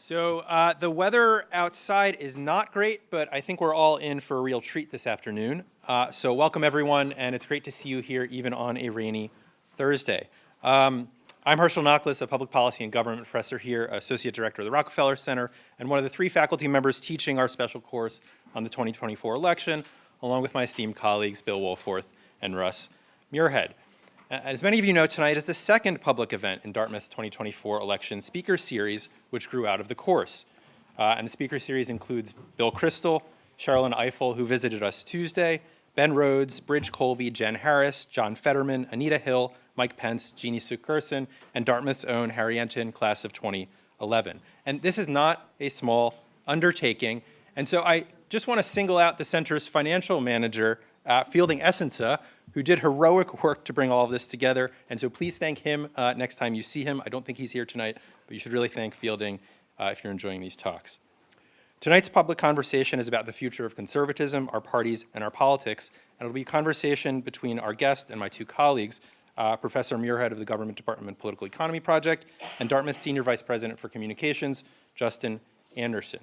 The weather outside is not great, but I think we're all in for a real treat this afternoon. So welcome everyone, and it's great to see you here even on a rainy Thursday. I'm Herschel Nachlas, a public policy and government professor here, associate director of the Rockefeller Center, and one of the 3 faculty members teaching our special course on the 2024 election, along with my esteemed colleagues Bill Wohlforth and Russ Muirhead. As many of you know, tonight is the second public event in Dartmouth's 2024 election speaker series, which grew out of the course. And the speaker series includes Bill Kristol, Sharlyn Ifill, who visited us Tuesday, Ben Rhodes, Bridge Colby, Jen Harris, John Fetterman, Anita Hill, Mike Pence, Jeannie Sue Curson, and Dartmouth's own Harry Enten, class of 2011. And this is not a small undertaking. And so I just want to single out the center's financial manager, Fielding Essensa, who did heroic work to bring all of this together. And so please thank him next time you see him. I don't think he's here tonight, but you should really thank Fielding if you're enjoying these talks. Tonight's public conversation is about the future of conservatism, our parties, and our politics. And it'll be a conversation between our guest and my 2 colleagues, Professor Muirhead of the Government Department Political Economy Project, and Dartmouth Senior Vice President for Communications, Justin Anderson.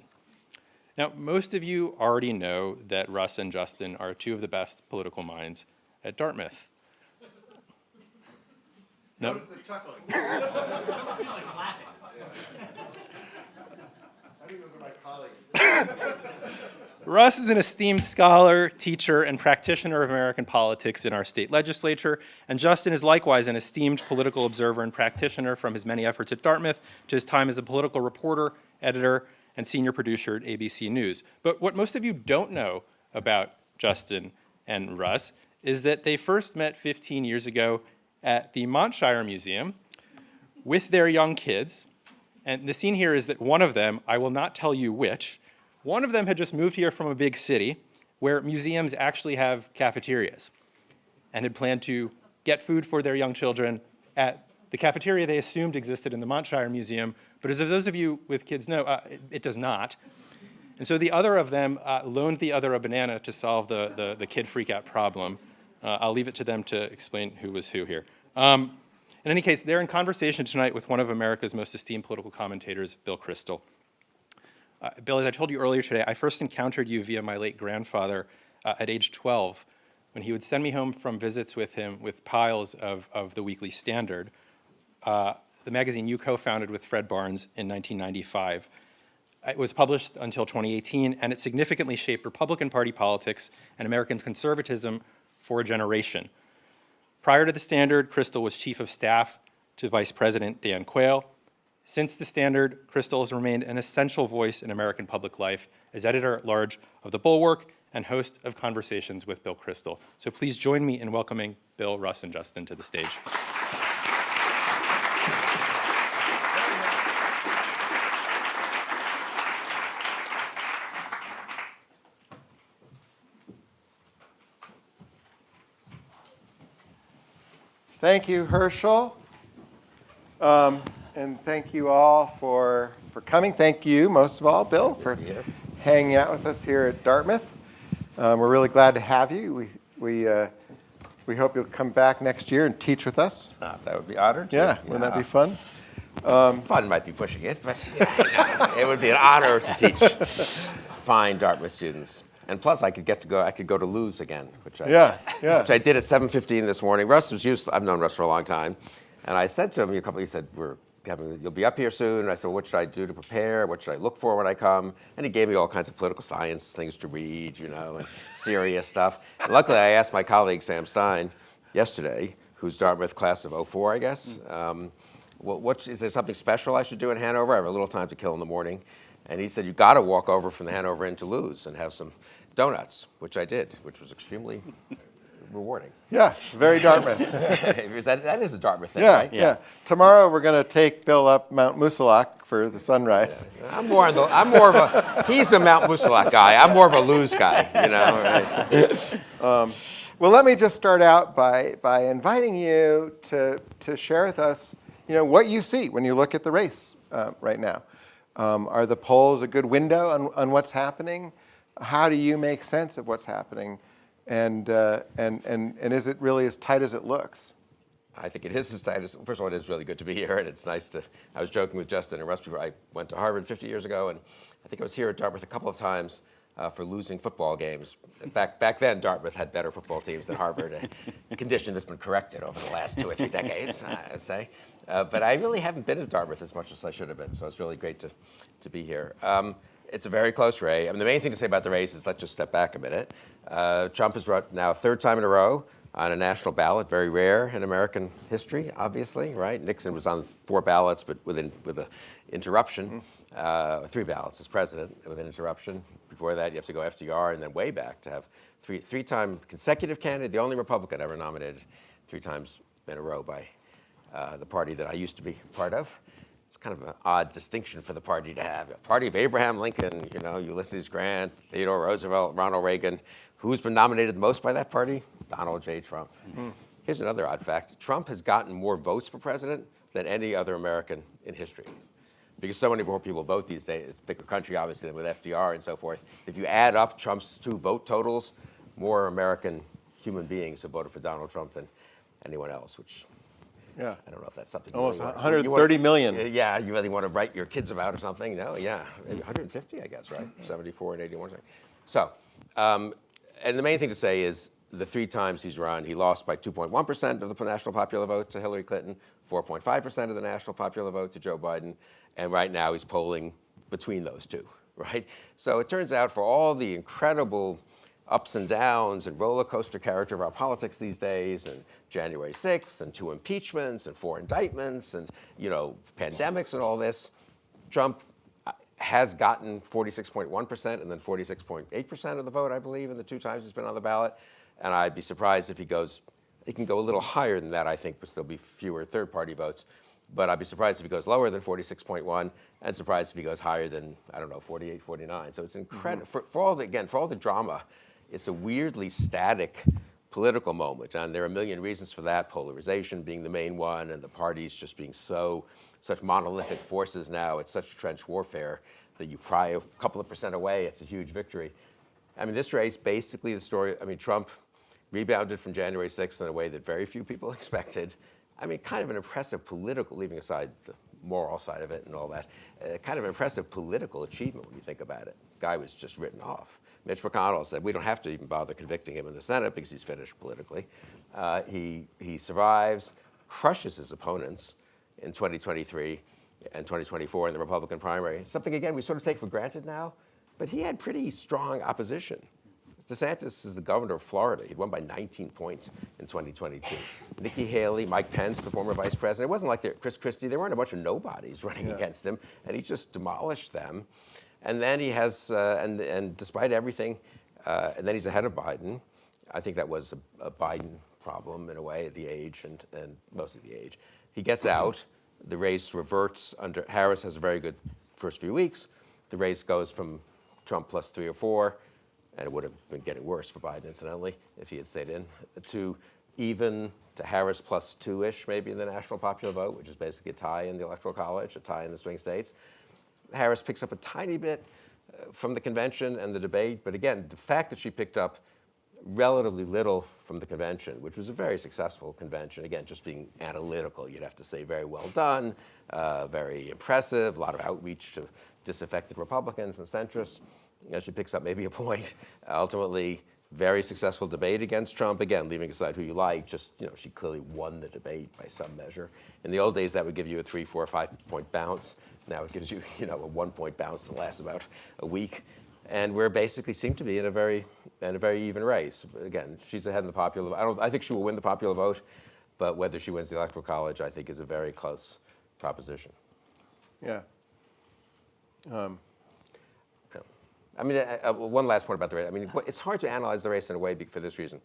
Now, most of you already know that Russ and Justin are 2 of the best political minds at Dartmouth. No? Notice the chuckling. laughing. I think those are my colleagues. Russ is an esteemed scholar, teacher, and practitioner of American politics in our state legislature, and Justin is likewise an esteemed political observer and practitioner from his many efforts at Dartmouth to his time as a political reporter, editor, and senior producer at ABC News. But what most of you don't know about Justin and Russ is that they first met 15 years ago at the Montshire Museum with their young kids. And the scene here is that one of them, I will not tell you which, one of them had just moved here from a big city where museums actually have cafeterias and had planned to get food for their young children at the cafeteria they assumed existed in the Montshire Museum. But as those of you with kids know, it does not. And so the other of them loaned the other a banana to solve the kid freak-out problem. I'll leave it to them to explain who was who here. In any case, they're in conversation tonight with one of America's most esteemed political commentators, Bill Kristol. Bill, as I told you earlier today, I first encountered you via my late grandfather at age 12, when he would send me home from visits with him with piles of the Weekly Standard, the magazine you co-founded with Fred Barnes in 1995. It was published until 2018, and it significantly shaped Republican Party politics and American conservatism for a generation. Prior to the Standard, Kristol was chief of staff to Vice President Dan Quayle. Since the Standard, Kristol has remained an essential voice in American public life as editor-at-large of The Bulwark and host of Conversations with Bill Kristol. So please join me in welcoming Bill, Russ, and Justin to the stage. Thank you, Herschel. And thank you all for coming. Thank you, most of all, Bill, for hanging out with us here at Dartmouth. We're really glad to have you. We hope you'll come back next year and teach with us. That would be honored to. Yeah, wouldn't that be fun? Fun might be pushing it, but it would be an honor to teach fine Dartmouth students. And plus, I could go to Luz again, which I did at 7:15 this morning. Russ was used. I've known Russ for a long time, and I said to him he said, you'll be up here soon. And I said, well, what should I do to prepare? What should I look for when I come? And he gave me all kinds of political science things to read, and serious stuff. And luckily, I asked my colleague Sam Stein yesterday, who's Dartmouth class of 04, I guess. Is there something special I should do in Hanover? I have a little time to kill in the morning. And he said, you've got to walk over from the Hanover Inn to Luz and have some donuts, which I did, which was extremely rewarding. Yeah, very Dartmouth. that is a Dartmouth thing, Yeah, right? yeah. Tomorrow we're going to take Bill up Mount Musalak for the sunrise. Yeah. He's the Mount Musalak guy. I'm more of a Luz guy, Well, let me just start out by inviting you to share with us, what you see when you look at the race right now. Are the polls a good window on what's happening? How do you make sense of what's happening? And is it really as tight as it looks? I think it is his status. First of all, it is really good to be here, and it's nice to. I was joking with Justin and Russ before. I went to Harvard 50 years ago, and I think I was here at Dartmouth a couple of times for losing football games. Back then, Dartmouth had better football teams than Harvard. A condition that's been corrected over the last 2 or 3 decades, I'd say. But I really haven't been at Dartmouth as much as I should have been, so it's really great to be here. It's a very close race. I mean, the main thing to say about the race is let's just step back a minute. Trump has run now 3rd time in a row on a national ballot, very rare in American history, obviously, right? Nixon was on 4 ballots, but with an interruption, 3 ballots as president with an interruption. Before that, you have to go FDR and then way back to have three-time consecutive candidate, the only Republican ever nominated 3 times in a row by the party that I used to be part of. It's kind of an odd distinction for the party to have. A party of Abraham Lincoln, Ulysses Grant, Theodore Roosevelt, Ronald Reagan. Who's been nominated the most by that party? Donald J. Trump. Here's another odd fact. Trump has gotten more votes for president than any other American in history. Because so many more people vote these days. It's a bigger country, obviously, than with FDR and so forth. If you add up Trump's 2 vote totals, more American human beings have voted for Donald Trump than anyone else, which Yeah. I don't know if that's something. Almost you really 130 million. Yeah, you really want to write your kids about or something? No, yeah, maybe 150, I guess, right? 74 and 81. So, and the main thing to say is the 3 times he's run, he lost by 2.1% of the national popular vote to Hillary Clinton, 4.5% of the national popular vote to Joe Biden, and right now he's polling between those 2, right? So it turns out for all the incredible ups and downs and roller coaster character of our politics these days, and January 6th, and 2 impeachments, and 4 indictments, and pandemics and all this, Trump has gotten 46.1% and then 46.8% of the vote, I believe, in the 2 times he's been on the ballot. And I'd be surprised if he can go a little higher than that, I think, but still be fewer third-party votes. But I'd be surprised if he goes lower than 46.1, and surprised if he goes higher than, 48, 49. So it's incredible. For all the drama, it's a weirdly static political moment. And there are a million reasons for that, polarization being the main one, and the parties just being such monolithic forces now. It's such trench warfare that you pry a couple of percent away, it's a huge victory. I mean, this race, basically the story, Trump rebounded from January 6th in a way that very few people expected. Kind of an impressive political, leaving aside the moral side of it and all that, kind of an impressive political achievement when you think about it. Guy was just written off. Mitch McConnell said, we don't have to even bother convicting him in the Senate because he's finished politically. He survives, crushes his opponents in 2023 and 2024 in the Republican primary. Something, again, we sort of take for granted now, but he had pretty strong opposition. DeSantis is the governor of Florida. He won by 19 points in 2022. Nikki Haley, Mike Pence, the former vice president. It wasn't like Chris Christie. There weren't a bunch of nobodies running against him, and he just demolished them. And then he has, and despite everything, and then he's ahead of Biden. I think that was a Biden problem in a way, at the age, and mostly the age. He gets out. The race reverts under Harris has a very good first few weeks. The race goes from Trump plus 3 or 4, and it would have been getting worse for Biden, incidentally, if he had stayed in, to even to Harris plus 2-ish, maybe in the national popular vote, which is basically a tie in the Electoral College, a tie in the swing states. Harris picks up a tiny bit from the convention and the debate, but again, the fact that she picked up relatively little from the convention, which was a very successful convention, again, just being analytical, you'd have to say very well done, very impressive, a lot of outreach to disaffected Republicans and centrists. She picks up maybe a point. Ultimately, very successful debate against Trump. Again, leaving aside who you like, just, she clearly won the debate by some measure. In the old days, that would give you a 3, 4, 5 point bounce. Now it gives you, a 1 point bounce that lasts about a week. And we're basically seem to be in a very even race. Again, she's ahead in the popular vote. I think she will win the popular vote, but whether she wins the Electoral College, I think, is a very close proposition. Yeah. One last point about the race. It's hard to analyze the race in a way for this reason.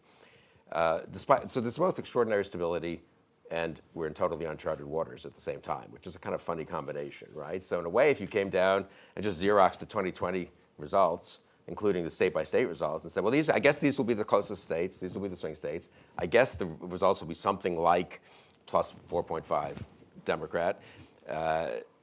So there's both extraordinary stability and we're in totally uncharted waters at the same time, which is a kind of funny combination, right? So in a way, if you came down and just Xeroxed the 2020 results, including the state-by-state results, and said, well, I guess these will be the closest states, these will be the swing states. I guess the results will be something like plus 4.5 Democrat.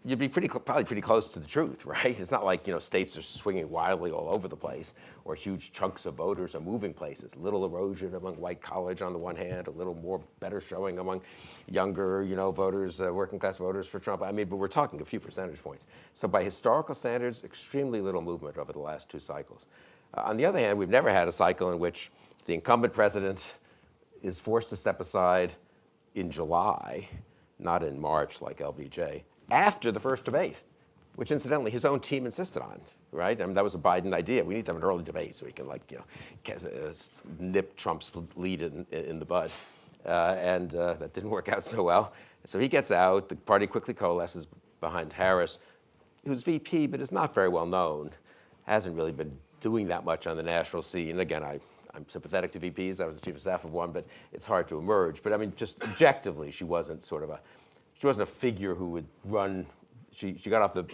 you'd be probably pretty close to the truth, right? It's not like, states are swinging wildly all over the place or huge chunks of voters are moving places. Little erosion among white college on the one hand, a little more better showing among younger, voters, working class voters for Trump. I mean, but we're talking a few percentage points. So by historical standards, extremely little movement over the last 2 cycles. On the other hand, we've never had a cycle in which the incumbent president is forced to step aside in July, not in March like LBJ, after the first debate, which incidentally his own team insisted on, right? I mean, that was a Biden idea. We need to have an early debate so we can nip Trump's lead in the bud. And that didn't work out so well. So he gets out, the party quickly coalesces behind Harris, who's VP but is not very well known, hasn't really been doing that much on the national scene. Again, I'm sympathetic to VPs. I was the chief of staff of one, but it's hard to emerge. But I mean, just objectively, she wasn't a figure who would run. She got off in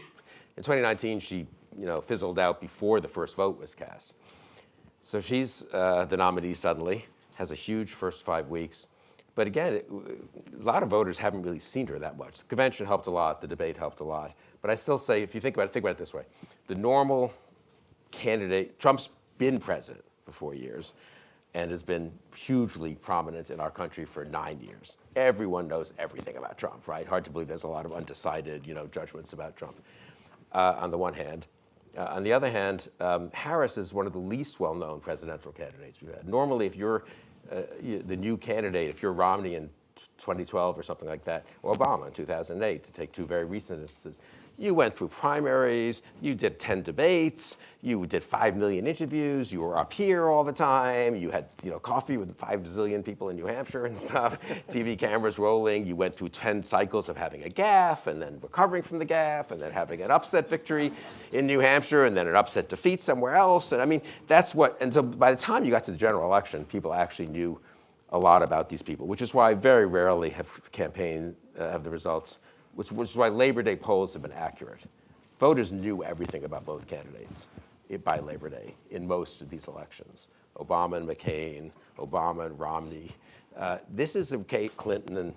2019, she fizzled out before the first vote was cast. So she's the nominee suddenly, has a huge first 5 weeks. But again, a lot of voters haven't really seen her that much. The convention helped a lot, the debate helped a lot. But I still say, if you think about it this way. The normal candidate, Trump's been president for 4 years and has been hugely prominent in our country for 9 years. Everyone knows everything about Trump, right? Hard to believe there's a lot of undecided, judgments about Trump, on the one hand. On the other hand, Harris is one of the least well-known presidential candidates we've had. Normally, if you're the new candidate, if you're Romney in 2012 or something like that, or Obama in 2008, to take 2 very recent instances, you went through primaries, you did 10 debates, you did 5 million interviews, you were up here all the time, you had coffee with 5 zillion people in New Hampshire and stuff, TV cameras rolling, you went through 10 cycles of having a gaffe and then recovering from the gaffe and then having an upset victory in New Hampshire and then an upset defeat somewhere else. And I mean, and so by the time you got to the general election, people actually knew a lot about these people, which is why I very rarely have the results, which is why Labor Day polls have been accurate. Voters knew everything about both candidates by Labor Day in most of these elections. Obama and McCain, Obama and Romney. This is Clinton and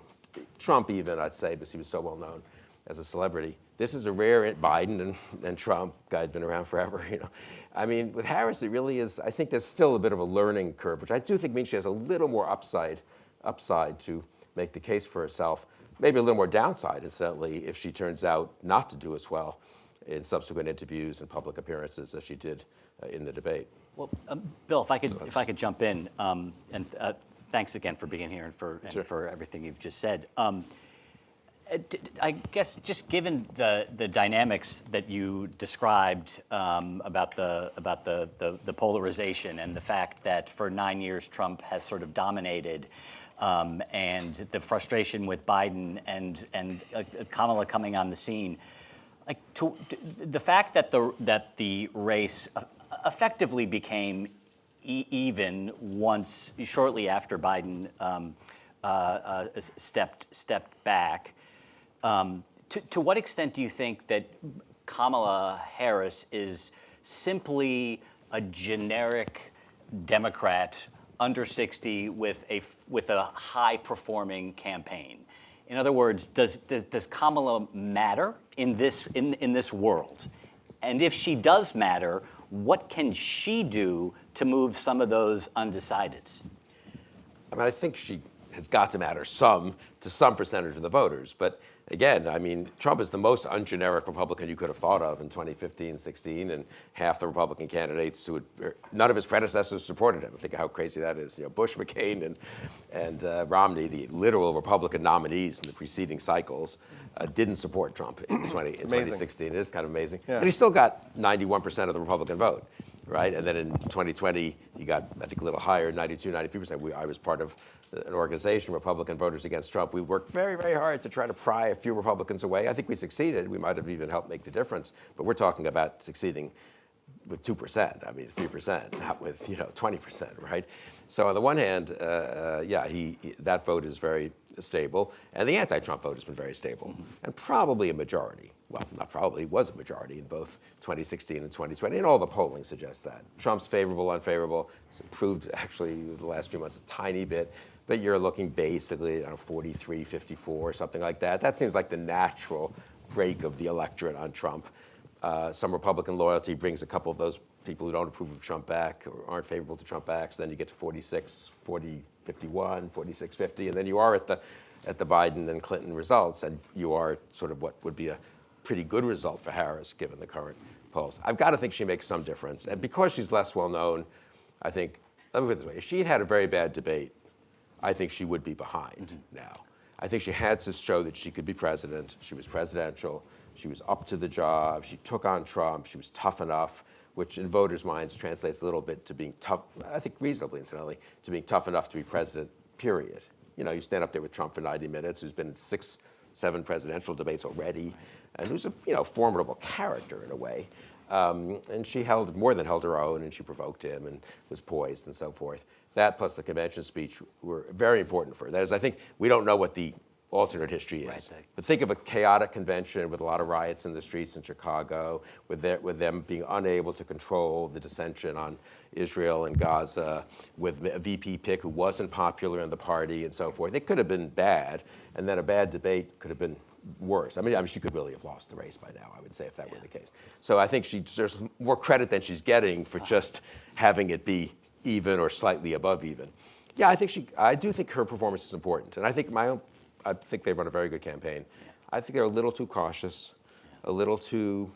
Trump even, I'd say, because he was so well known as a celebrity. This is a rare Biden and Trump, guy had been around forever, I mean, with Harris, it really is, I think there's still a bit of a learning curve, which I do think means she has a little more upside to make the case for herself. Maybe a little more downside, incidentally, if she turns out not to do as well in subsequent interviews and public appearances as she did in the debate. Well, Bill, if I could jump in, and thanks again for being here and for everything you've just said. I guess just given the dynamics that you described about the polarization and the fact that for 9 years Trump has sort of dominated. And the frustration with Biden and Kamala coming on the scene, the fact that the race effectively became even shortly after Biden stepped back. To what extent do you think that Kamala Harris is simply a generic Democrat under 60 with a high-performing campaign? In other words, does Kamala matter in this world? And if she does matter, what can she do to move some of those undecideds? I mean, I think she has got to matter to some percentage of the voters. But again, I mean, Trump is the most ungeneric Republican you could have thought of in 2015, 16, and half the Republican candidates none of his predecessors supported him. Think of how crazy that is. Bush, McCain, and Romney, the literal Republican nominees in the preceding cycles, didn't support Trump in 2016. It is kind of amazing. Yeah. But he still got 91% of the Republican vote, right? And then in 2020, he got, I think, a little higher, 92, 93%. I was part of an organization, Republican Voters Against Trump. We worked very, very hard to try to pry a few Republicans away. I think we succeeded. We might have even helped make the difference. But we're talking about succeeding with 2%, I mean 3%, not with 20%, right? So on the one hand, that vote is very stable, and the anti-Trump vote has been very stable, and probably a majority. Well, not probably, was a majority in both 2016 and 2020, and all the polling suggests that. Trump's favorable, unfavorable. It's improved actually the last few months a tiny bit, but you're looking basically 43, 54, something like that. That seems like the natural break of the electorate on Trump. Some Republican loyalty brings a couple of those people who don't approve of Trump back or aren't favorable to Trump back. So then you get to 46, 40, 51, 46, 50, and then you are at the Biden and Clinton results, and you are sort of what would be a pretty good result for Harris given the current polls. I've got to think she makes some difference, and because she's less well known, I think, let me put it this way, if she had a very bad debate, I think she would be behind now. I think she had to show that she could be president. She was presidential. She was up to the job. She took on Trump. She was tough enough, which in voters' minds translates a little bit to being tough, I think reasonably, incidentally, to being tough enough to be president, period. You know, you stand up there with Trump for 90 minutes, who's been in 6, 7 presidential debates already, and who's a formidable character in a way. And she more than held her own, and she provoked him and was poised and so forth. That plus the convention speech were very important for her. That is, I think we don't know what the alternate history is. Right. But think of a chaotic convention with a lot of riots in the streets in Chicago, with them being unable to control the dissension on Israel and Gaza, with a VP pick who wasn't popular in the party and so forth. It could have been bad, and then a bad debate could have been worse. I mean, she could really have lost the race by now, I would say, if that were the case. So I think she deserves more credit than she's getting for just having it be even or slightly above even. Yeah, I do think her performance is important, and I think they run a very good campaign. I think they're a little too cautious, a little too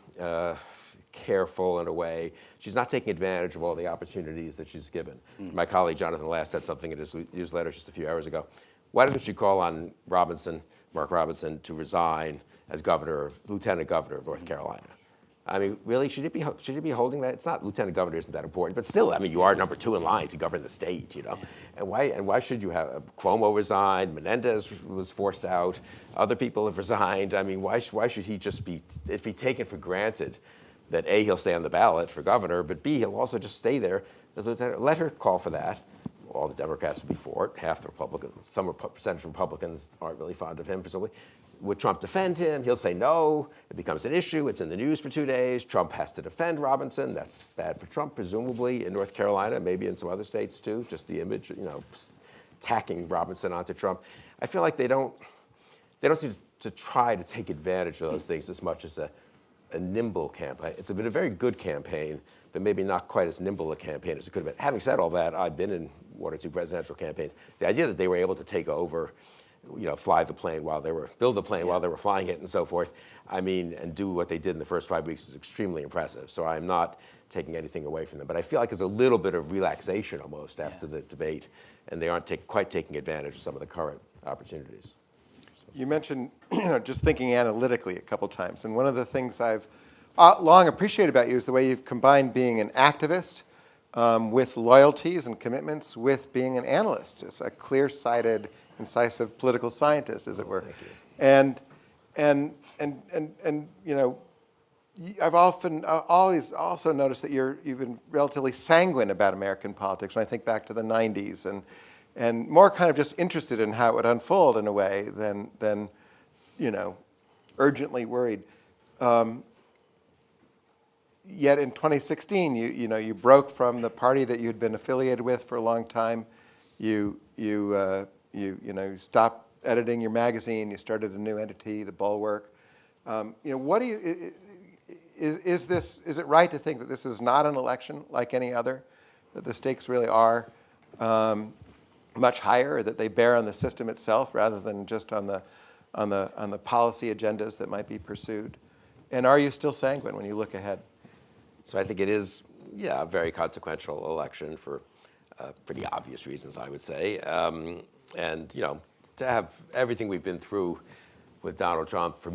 careful in a way. She's not taking advantage of all the opportunities that she's given. My colleague Jonathan Last said something in his newsletter just a few hours ago. Why didn't she call on Mark Robinson, to resign as lieutenant governor of North Carolina? I mean, really, should it be holding that? It's not, lieutenant governor isn't that important, but still, I mean, you are number 2 in line to govern the state, you know. And why should you have Cuomo resigned? Menendez was forced out. Other people have resigned. I mean, why should he just be taken for granted that A, he'll stay on the ballot for governor, but B, he'll also just stay there as lieutenant? Let her call for that. All the Democrats would be for it. Half the Republicans, some percentage of Republicans aren't really fond of him, presumably. Would Trump defend him? He'll say no. It becomes an issue. It's in the news for 2 days. Trump has to defend Robinson. That's bad for Trump, presumably, in North Carolina, maybe in some other states too, just the image, tacking Robinson onto Trump. I feel like they don't seem to try to take advantage of those things as much as a nimble campaign. It's been a very good campaign, but maybe not quite as nimble a campaign as it could have been. Having said all that, I've been in 1 or 2 presidential campaigns. The idea that they were able to take over, build the plane while they were flying it and so forth, I mean, and do what they did in the first 5 weeks is extremely impressive. So I'm not taking anything away from them. But I feel like there's a little bit of relaxation almost after the debate, and they aren't quite taking advantage of some of the current opportunities. You mentioned, just thinking analytically a couple times, and one of the things I've long appreciated about you is the way you've combined being an activist with loyalties and commitments with being an analyst, just a clear-sighted, incisive political scientist, as it were. Thank you. And I've always also noticed that you've been relatively sanguine about American politics when I think back to the 90s, and more kind of just interested in how it would unfold in a way than urgently worried. Yet in 2016, you broke from the party that you'd been affiliated with for a long time. You stopped editing your magazine. You started a new entity, the Bulwark. What do you? Is it right to think that this is not an election like any other? That the stakes really are much higher, or that they bear on the system itself rather than just on the policy agendas that might be pursued? And are you still sanguine when you look ahead? So I think it is, a very consequential election for pretty obvious reasons, I would say. And to have everything we've been through with Donald Trump, for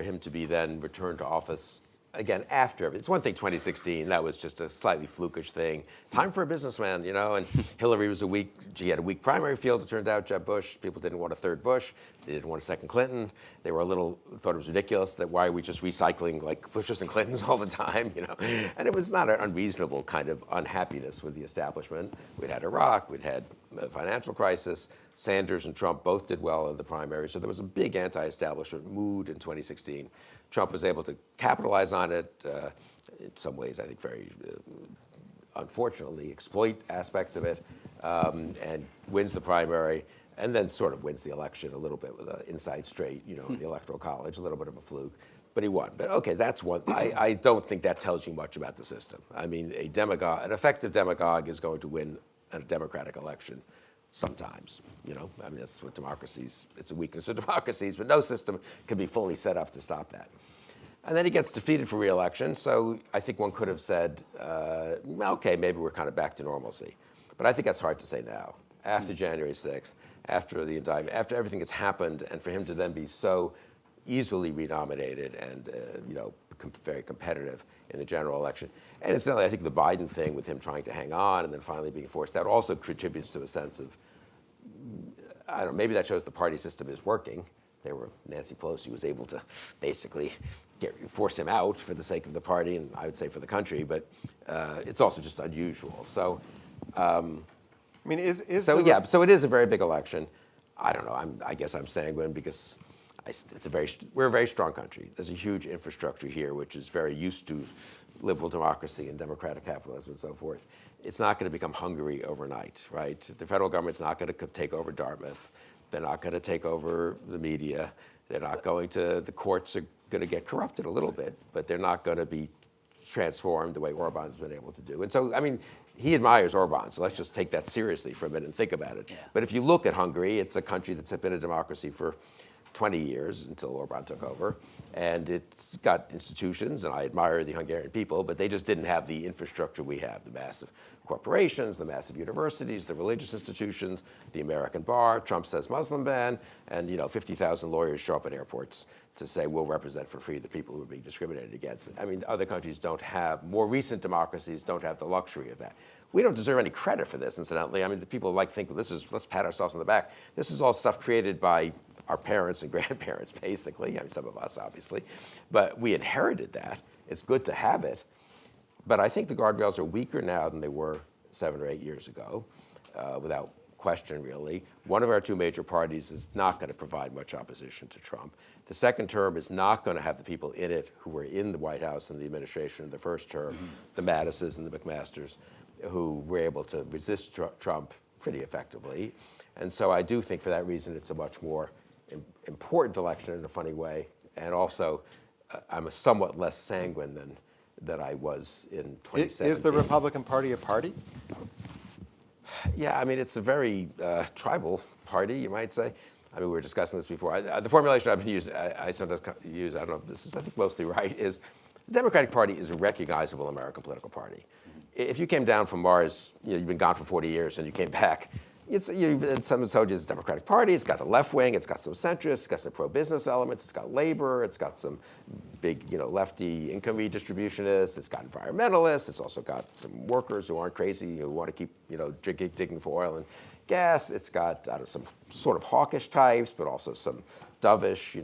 him to be then returned to office again after. It's one thing 2016, that was just a slightly flukish thing. Time for a businessman, and Hillary was she had a weak primary field, it turned out. Jeb Bush, people didn't want a third Bush. They didn't want a second Clinton. They were thought it was ridiculous that why are we just recycling like Bushes and Clintons all the time, And it was not an unreasonable kind of unhappiness with the establishment. We'd had Iraq, we'd had a financial crisis. Sanders and Trump both did well in the primary, so there was a big anti-establishment mood in 2016. Trump was able to capitalize on it, in some ways I think very unfortunately exploit aspects of it, and wins the primary. and then sort of wins the election a little bit with an inside straight, in the Electoral College, a little bit of a fluke. But he won. But okay, that's one. I don't think that tells you much about the system. I mean, an effective demagogue is going to win a democratic election sometimes. I mean, that's what democracies, it's a weakness of democracies, but no system can be fully set up to stop that. And then he gets defeated for re-election, so I think one could have said, okay, maybe we're kind of back to normalcy. But I think that's hard to say now. After January 6th, after the indictment, after everything that's happened, and for him to then be so easily renominated and very competitive in the general election. And incidentally, I think the Biden thing with him trying to hang on and then finally being forced out also contributes to a sense of, I don't know, maybe that shows the party system is working. Nancy Pelosi was able to basically force him out for the sake of the party, and I would say for the country, but it's also just unusual. So, I mean, so it is a very big election. I don't know. I guess I'm sanguine because we're a very strong country. There's a huge infrastructure here, which is very used to liberal democracy and democratic capitalism and so forth. It's not going to become Hungary overnight, right? The federal government's not going to take over Dartmouth. They're not going to take over the media. They're not going to, the courts are going to get corrupted a little bit, but they're not going to be transformed the way Orban's been able to do. And so, I mean, he admires Orban, so let's just take that seriously for a minute and think about it. Yeah. But if you look at Hungary, it's a country that's been a democracy for 20 years until Orban took over, and it's got institutions, and I admire the Hungarian people, but they just didn't have the infrastructure we have, the massive corporations, the massive universities, the religious institutions, the American bar, Trump says Muslim ban, and 50,000 lawyers show up at airports to say we'll represent for free the people who are being discriminated against. I mean, other countries don't have, more recent democracies don't have the luxury of that. We don't deserve any credit for this, incidentally. I mean, the people think let's pat ourselves on the back. This is all stuff created by our parents and grandparents, basically. I mean, some of us, obviously. But we inherited that. It's good to have it. But I think the guardrails are weaker now than they were 7 or 8 years ago, without question, really. One of our two major parties is not going to provide much opposition to Trump. The second term is not going to have the people in it who were in the White House and the administration in the first term, the Mattises and the McMasters, who were able to resist Trump pretty effectively. And so I do think for that reason it's a much more important election in a funny way. And also, I'm a somewhat less sanguine than I was in 2017. Is the Republican Party a party? Yeah, I mean, it's a very tribal party, you might say. I mean, we were discussing this before. The formulation I've been using, I sometimes use, I don't know if this is, I think, mostly right, is the Democratic Party is a recognizable American political party. If you came down from Mars, you've been gone for 40 years and you came back, someone told you it's a Democratic Party, it's got a left wing, it's got some centrists, it's got some pro-business elements, it's got labor, it's got some big, lefty income redistributionists, it's got environmentalists, it's also got some workers who aren't crazy, who want to keep, digging for oil and gas, it's got some sort of hawkish types, but also some dovish,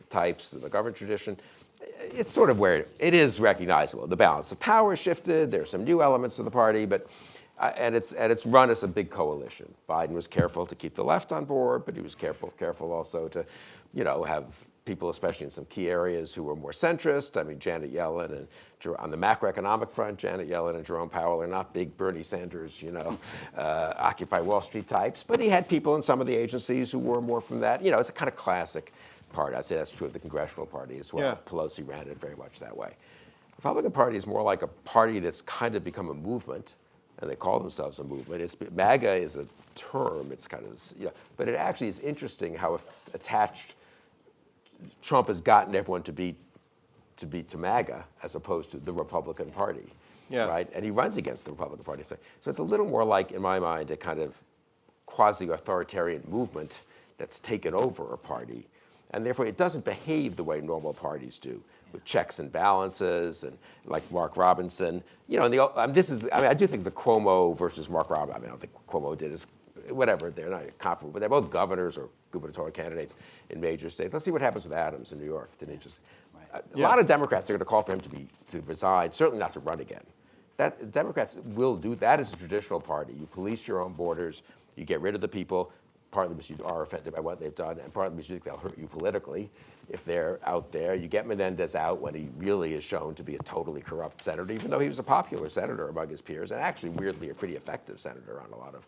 types in the government tradition. It's sort of where it is recognizable. The balance of power shifted, there's some new elements of the party, but and it's run as a big coalition. Biden was careful to keep the left on board, but he was careful also to, have people, especially in some key areas, who were more centrist. I mean, Janet Yellen and on the macroeconomic front, Janet Yellen and Jerome Powell are not big Bernie Sanders, Occupy Wall Street types. But he had people in some of the agencies who were more from that. It's a kind of classic party. I'd say that's true of the Congressional Party as well. Yeah. Pelosi ran it very much that way. The Republican Party is more like a party that's kind of become a movement. And they call themselves a movement. MAGA is a term. It's kind of, but it actually is interesting how attached Trump has gotten everyone to be to MAGA as opposed to the Republican Party, right? And he runs against the Republican Party. So it's a little more like, in my mind, a kind of quasi-authoritarian movement that's taken over a party. And therefore, it doesn't behave the way normal parties do, with checks and balances, and like Mark Robinson. I do think the Cuomo versus Mark Robinson. I mean, I don't think Cuomo did as whatever. They're not comparable, but they're both governors or gubernatorial candidates in major states. Let's see what happens with Adams in New York. Didn't he just? A lot of Democrats are going to call for him to resign. Certainly not to run again. Democrats will do that as a traditional party. You police your own borders. You get rid of the people. Partly because you are offended by what they've done, and partly because you think they'll hurt you politically if they're out there. You get Menendez out when he really is shown to be a totally corrupt senator, even though he was a popular senator among his peers, and actually, weirdly, a pretty effective senator on a lot of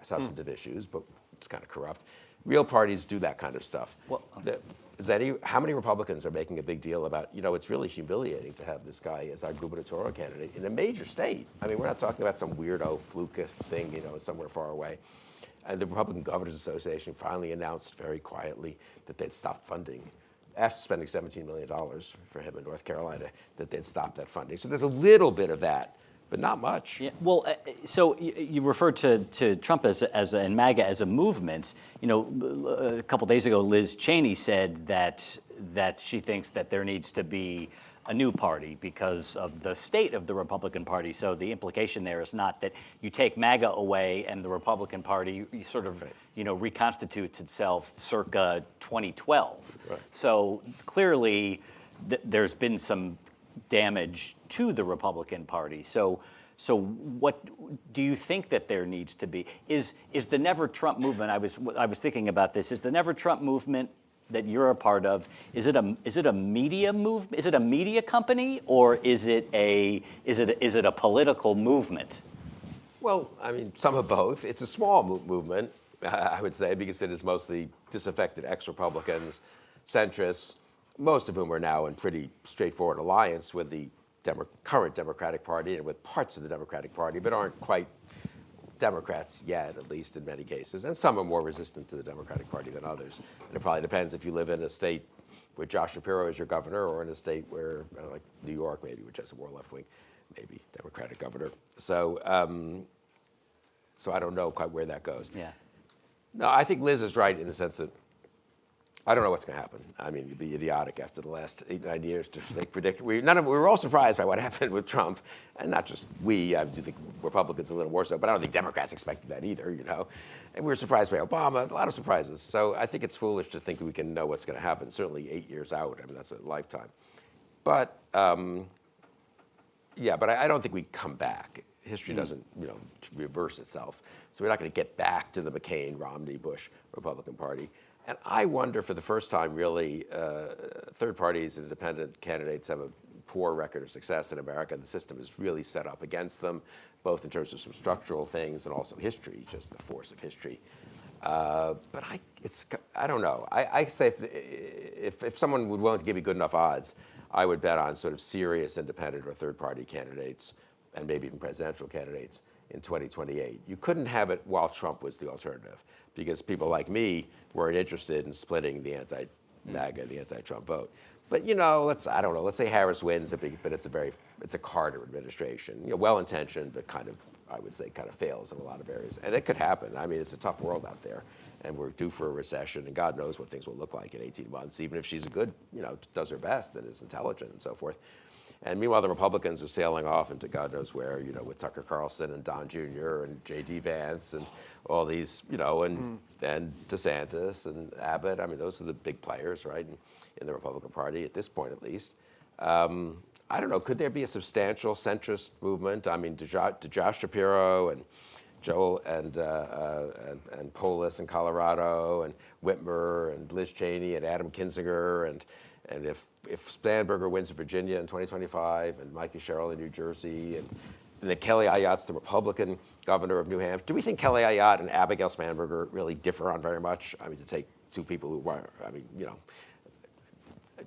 substantive issues, but it's kind of corrupt. Real parties do that kind of stuff. Well, How many Republicans are making a big deal about, it's really humiliating to have this guy as our gubernatorial candidate in a major state. I mean, we're not talking about some weirdo flukish thing, somewhere far away. And the Republican Governors Association finally announced very quietly that they'd stop funding, after spending $17 million for him in North Carolina, that they'd stop that funding. So there's a little bit of that, but not much. Yeah, well, so you referred to Trump and MAGA as a movement. A couple days ago, Liz Cheney said that she thinks that there needs to be a new party because of the state of the Republican Party. So the implication there is not that you take MAGA away and the Republican Party sort of, reconstitutes itself circa 2012. Right. So clearly, there's been some damage to the Republican Party. So what do you think that there needs to be? Is the Never Trump movement? I was thinking about this. Is the Never Trump movement that you're a part of, is it a media move? Is it a media company, or is it a political movement? Well, I mean, some of both. It's a small movement, I would say, because it is mostly disaffected ex-Republicans, centrists, most of whom are now in pretty straightforward alliance with the current Democratic Party and with parts of the Democratic Party, but aren't quite Democrats yet, at least in many cases. And some are more resistant to the Democratic Party than others. And it probably depends if you live in a state where Josh Shapiro is your governor, or in a state where, like New York maybe, which has a more left-wing, maybe Democratic governor. So I don't know quite where that goes. Yeah. No, I think Liz is right in the sense that I don't know what's going to happen. I mean, you'd be idiotic after the last 8-9 years to make predict. We were all surprised by what happened with Trump, and not just we. I do think Republicans a little more so, but I don't think Democrats expected that either. And we were surprised by Obama. A lot of surprises. So I think it's foolish to think we can know what's going to happen. Certainly 8 years out. I mean, that's a lifetime. But but I don't think we come back. History doesn't, reverse itself. So we're not going to get back to the McCain, Romney, Bush Republican Party. And I wonder, for the first time, really, third parties and independent candidates have a poor record of success in America. The system is really set up against them, both in terms of some structural things and also history, just the force of history. But I don't know. I say if someone would willing to give me good enough odds, I would bet on sort of serious independent or third party candidates, and maybe even presidential candidates in 2028. You couldn't have it while Trump was the alternative, because people like me weren't interested in splitting the anti-MAGA, the anti-Trump vote. But let's say Harris wins, but it's a Carter administration, well-intentioned, but kind of fails in a lot of areas. And it could happen. I mean, it's a tough world out there, and we're due for a recession, and God knows what things will look like in 18 months, even if she's does her best and is intelligent and so forth. And meanwhile, the Republicans are sailing off into God knows where, with Tucker Carlson and Don Jr. and J.D. Vance and all these, and DeSantis and Abbott. I mean, those are the big players, right, in the Republican Party at this point, at least. I don't know. Could there be a substantial centrist movement? I mean, Josh Shapiro and Joel and Polis in Colorado and Whitmer and Liz Cheney and Adam Kinzinger and if Spanberger wins in Virginia in 2025 and Mikey Sherrill in New Jersey and then Kelly Ayotte's the Republican governor of New Hampshire, do we think Kelly Ayotte and Abigail Spanberger really differ on very much? I mean, to take two people who are,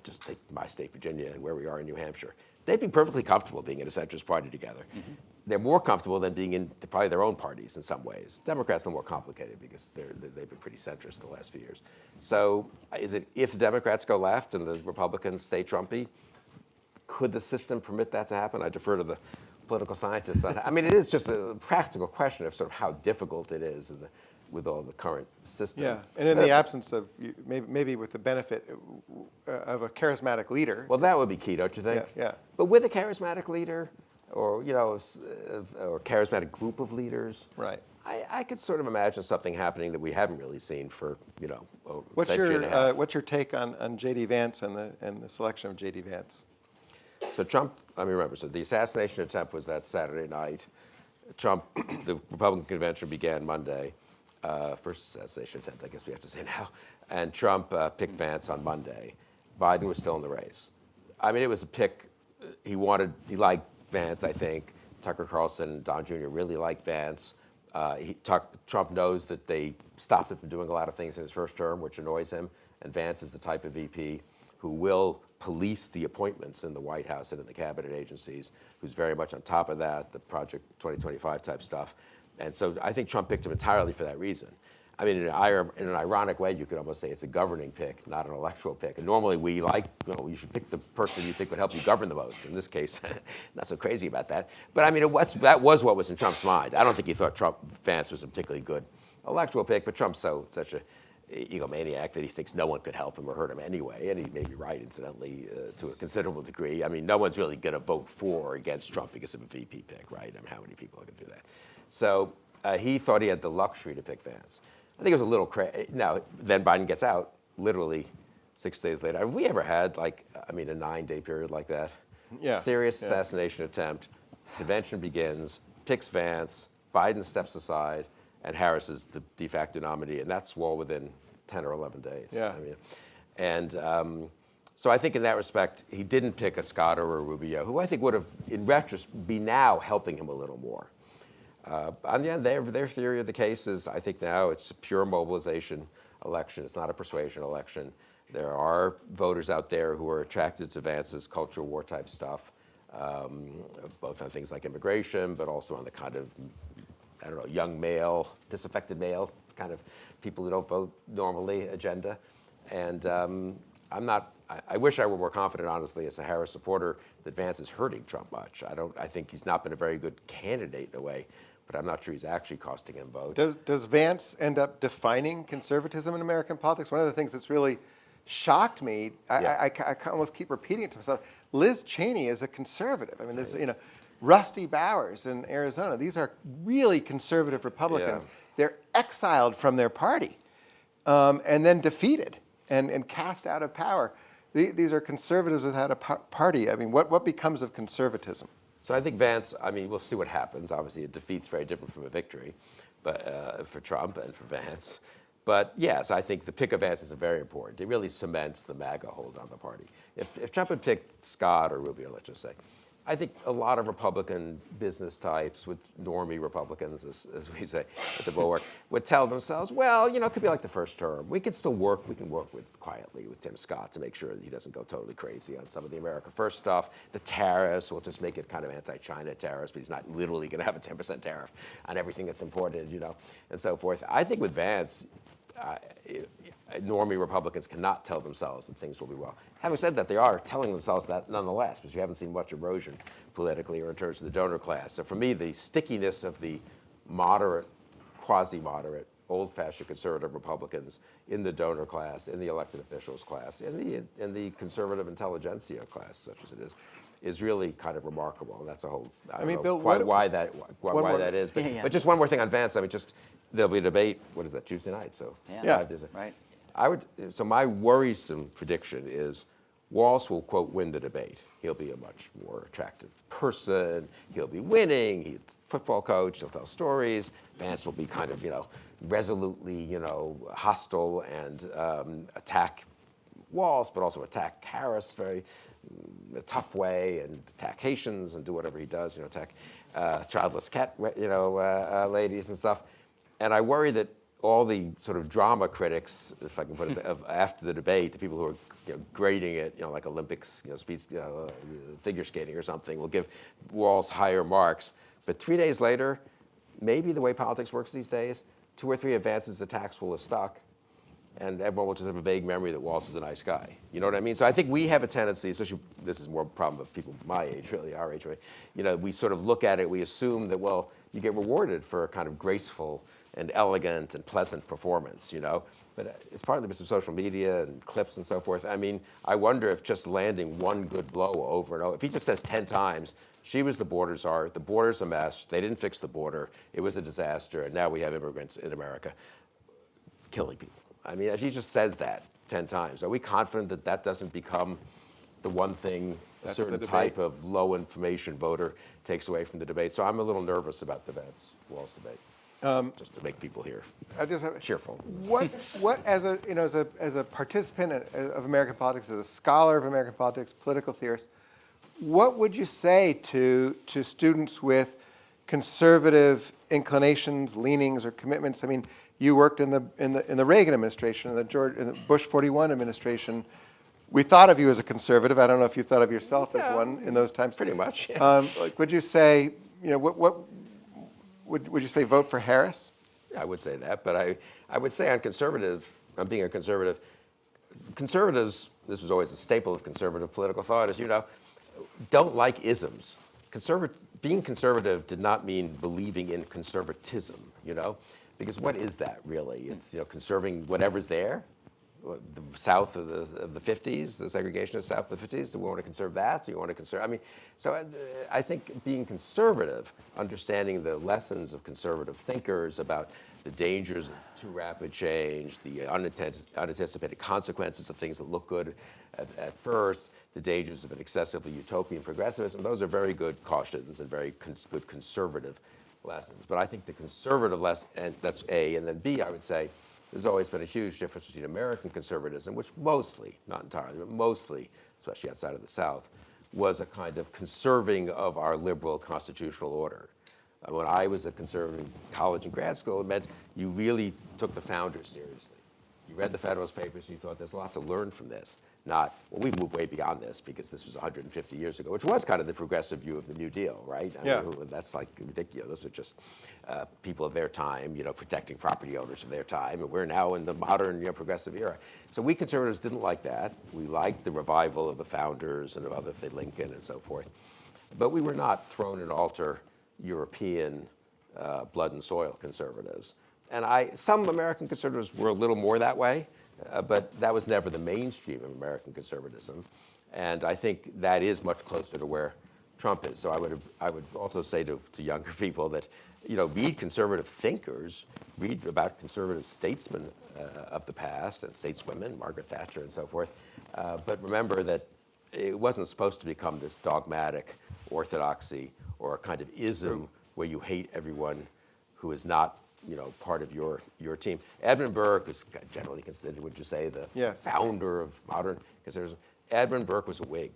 just take my state, Virginia, and where we are in New Hampshire. They'd be perfectly comfortable being in a centrist party together. Mm-hmm. They're more comfortable than being in probably their own parties in some ways. Democrats are more complicated because they've been pretty centrist the last few years. So is it, if the Democrats go left and the Republicans stay Trumpy, could the system permit that to happen? I defer to the political scientists. I mean, it is just a practical question of sort of how difficult it is with all the current system. Yeah, and in the absence of, maybe with the benefit of a charismatic leader. Well, that would be key, don't you think? Yeah. But with a charismatic leader, or or charismatic group of leaders, right? I could sort of imagine something happening that we haven't really seen for What's century and a half. What's your take on J.D. Vance and the selection of J.D. Vance? So Trump, let me remember. So the assassination attempt was that Saturday night. Trump, the Republican convention began Monday. First assassination attempt, I guess we have to say now. And Trump picked Vance on Monday. Biden was still in the race. I mean, it was a pick. He liked Vance, I think. Tucker Carlson and Don Jr. really liked Vance. Trump knows that they stopped him from doing a lot of things in his first term, which annoys him. And Vance is the type of VP who will police the appointments in the White House and in the cabinet agencies, who's very much on top of that, the Project 2025 type stuff. And so I think Trump picked him entirely for that reason. I mean, in an ironic way, you could almost say it's a governing pick, not an electoral pick. And normally we you should pick the person you think would help you govern the most. In this case, not so crazy about that. But I mean, that was what was in Trump's mind. I don't think he thought Vance was a particularly good electoral pick, but Trump's such a egomaniac that he thinks no one could help him or hurt him anyway. And he may be right, incidentally, to a considerable degree. I mean, no one's really going to vote for or against Trump because of a VP pick, right? I mean, how many people are going to do that? So he thought he had the luxury to pick Vance. I think it was a little crazy. Now, then Biden gets out, literally 6 days later. Have we ever had, a 9-day period like that? Yeah. Serious assassination attempt, convention begins, picks Vance, Biden steps aside, and Harris is the de facto nominee, and that's all within 10 or 11 days. Yeah. So I think in that respect, he didn't pick a Scott or a Rubio, who I think would have, in retrospect, be now helping him a little more. On the end, their theory of the case is, I think now it's a pure mobilization election. It's not a persuasion election. There are voters out there who are attracted to Vance's culture war type stuff, both on things like immigration, but also on the kind of, young male, disaffected male, kind of people who don't vote normally agenda. And I wish I were more confident, honestly, as a Harris supporter, that Vance is hurting Trump much. I think he's not been a very good candidate in a way, but I'm not sure he's actually costing him votes. Does Vance end up defining conservatism in American politics? One of the things that's really shocked me, I almost keep repeating it to myself, Liz Cheney is a conservative. I mean, this, Rusty Bowers in Arizona, these are really conservative Republicans. Yeah. They're exiled from their party and then defeated and cast out of power. These are conservatives without a party. I mean, what becomes of conservatism? So I think Vance, we'll see what happens. Obviously, a defeat's very different from a victory, but for Trump and for Vance. But yes, I think the pick of Vance is very important. It really cements the MAGA hold on the party. If Trump had picked Scott or Rubio, let's just say, I think a lot of Republican business types with normie Republicans, as we say at the Bulwark, would tell themselves, well, it could be like the first term. We can work quietly with Tim Scott to make sure that he doesn't go totally crazy on some of the America First stuff. The tariffs, we'll just make it kind of anti-China tariffs, but he's not literally going to have a 10% tariff on everything that's imported, and so forth. I think with Vance, normie Republicans cannot tell themselves that things will be well. Having said that, they are telling themselves that nonetheless, because you haven't seen much erosion politically or in terms of the donor class. So for me, the stickiness of the moderate, quasi-moderate, old-fashioned conservative Republicans in the donor class, in the elected officials class, in the conservative intelligentsia class, such as it is really kind of remarkable. And that's a whole, I don't know Bill, why that is. But just one more thing on Vance. There'll be a debate, what is that, Tuesday night? So Yeah. 5 days. Right. So my worrisome prediction is Walz will, quote, win the debate. He'll be a much more attractive person. He'll be winning. He's a football coach. He'll tell stories. Vance will be kind of, resolutely, hostile and attack Walz, but also attack Harris very a tough way and attack Haitians and do whatever he does, attack childless cat, ladies and stuff. And I worry that all the sort of drama critics, if I can put it, after the debate, the people who are grading it, like Olympics, figure skating or something, will give Walz higher marks. But 3 days later, maybe the way politics works these days, 2 or 3 of Vance's attacks will have stuck, and everyone will just have a vague memory that Walz is a nice guy. You know what I mean? So I think we have a tendency, especially this is more a problem of people my age, really, our age, right? We sort of look at it, we assume that, well, you get rewarded for a kind of graceful and elegant and pleasant performance, But it's partly because of social media and clips and so forth. I wonder if just landing one good blow over and over, if he just says 10 times, she was the border czar, the border's a mess, they didn't fix the border, it was a disaster, and now we have immigrants in America killing people. If he just says that 10 times, are we confident that that doesn't become the one thing a certain type of low information voter takes away from the debate? So I'm a little nervous about the Walz debate. Just to make people here cheerful. What as a participant of American politics, as a scholar of American politics, political theorist, what would you say to students with conservative inclinations, leanings, or commitments? I mean, you worked in the Reagan administration, in the Bush 41 administration. We thought of you as a conservative. I don't know if you thought of yourself as one in those times. Pretty much. Yeah. Like, would you say, what would you say? Vote for Harris? I would say that, but I would say on being a conservative, conservatives, this was always a staple of conservative political thought, as you know, don't like isms. Being conservative did not mean believing in conservatism, because what is that really? It's conserving whatever's there. The South of the 50s, the segregationist South of the 50s, do we want to conserve that? Do you want to conserve? So I think being conservative, understanding the lessons of conservative thinkers about the dangers of too rapid change, the unanticipated consequences of things that look good at first, the dangers of an excessively utopian progressivism, those are very good cautions and very good conservative lessons. But I think the conservative lesson, and that's A, and then B, I would say, there's always been a huge difference between American conservatism, which mostly, not entirely, but mostly, especially outside of the South, was a kind of conserving of our liberal constitutional order. When I was a conservative in college and grad school, it meant you really took the founders seriously. You read the Federalist Papers and you thought there's a lot to learn from this. Not, well, we've moved way beyond this because this was 150 years ago, which was kind of the progressive view of the New Deal, right? I mean, that's like ridiculous. Those are just people of their time, protecting property owners of their time, and we're now in the modern, progressive era. So we conservatives didn't like that. We liked the revival of the founders and of other things, Lincoln and so forth. But we were not thrown and altar European blood and soil conservatives. And some American conservatives were a little more that way. But that was never the mainstream of American conservatism, and I think that is much closer to where Trump is. So I would also say to younger people that read conservative thinkers, read about conservative statesmen of the past and stateswomen, Margaret Thatcher and so forth. But remember that it wasn't supposed to become this dogmatic orthodoxy or a kind of ism where you hate everyone who is not part of your team. Edmund Burke is generally considered, would you say, the founder of modern conservatism. Edmund Burke was a Whig.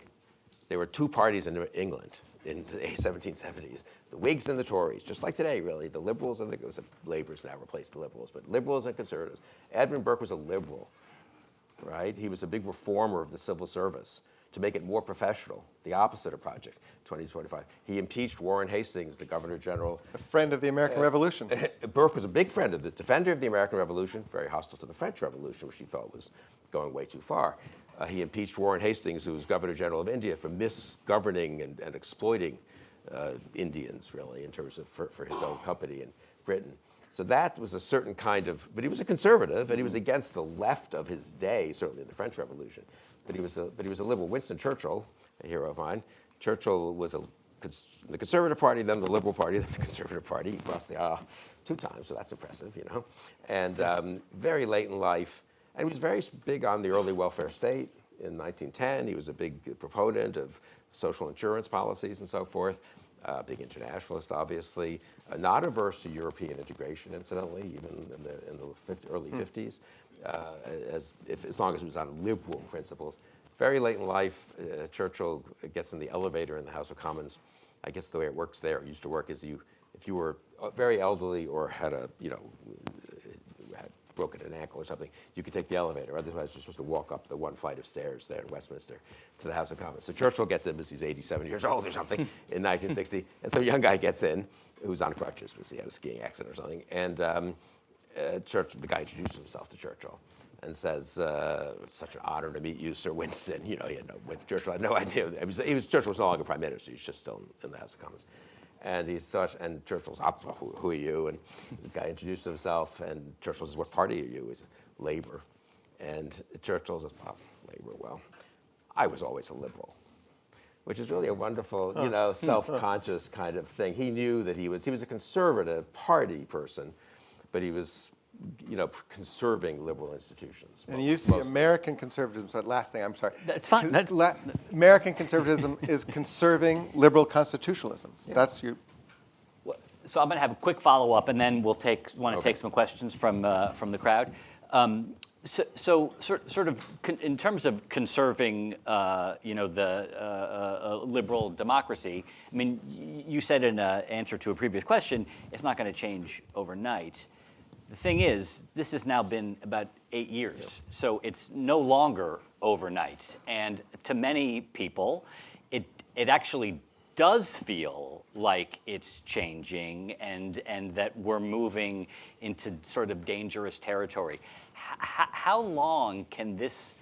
There were two parties in England in the 1770s, the Whigs and the Tories, just like today, really. The Liberals and the Labour's now replaced the Liberals, but Liberals and Conservatives. Edmund Burke was a liberal, right? He was a big reformer of the civil service to make it more professional, the opposite of Project 2025. He impeached Warren Hastings, the Governor General. A friend of the American Revolution. Burke was a big friend of the defender of the American Revolution, very hostile to the French Revolution, which he thought was going way too far. He impeached Warren Hastings, who was Governor General of India, for misgoverning and exploiting Indians, really, in terms of for his own company in Britain. So that was a certain kind of, but he was a conservative, and he was against the left of his day, certainly in the French Revolution. But he was a liberal. Winston Churchill, a hero of mine, Churchill was the Conservative Party, then the Liberal Party, then the Conservative Party. He crossed the aisle 2 times, so that's impressive, And very late in life, and he was very big on the early welfare state. In 1910, he was a big proponent of social insurance policies and so forth. Big internationalist, obviously. Not averse to European integration, incidentally, even in the early 50s, as long as it was on liberal principles. Very late in life, Churchill gets in the elevator in the House of Commons. I guess the way it works there, it used to work, is if you were very elderly or had broken an ankle or something, you could take the elevator. Otherwise, you're supposed to walk up the one flight of stairs there in Westminster to the House of Commons. So Churchill gets in because he's 87 years old or something in 1960. And so a young guy gets in who's on crutches because he had a skiing accident or something. And the guy introduces himself to Churchill and says, "It's such an honor to meet you, Sir Winston." Churchill had no idea. Churchill was no longer prime minister. He's just still in the House of Commons. And Churchill's, "Who are you?" And the guy introduced himself, and Churchill says, "What party are you?" He said, "Labour." And Churchill says, "Labour, well, I was always a liberal," which is really a wonderful, self-conscious kind of thing. He knew that he was a conservative party person, but he was, conserving liberal institutions. And you see American conservatism, so last thing, I'm sorry. That's fine. American conservatism is conserving liberal constitutionalism. Yeah. That's your... So I'm going to have a quick follow-up, and then we'll take some questions from the crowd. Sort of in terms of conserving, the liberal democracy. I mean, you said in an answer to a previous question, it's not going to change overnight. The thing is, this has now been about 8 years, so it's no longer overnight. And to many people, it actually does feel like it's changing and that we're moving into sort of dangerous territory. How long can this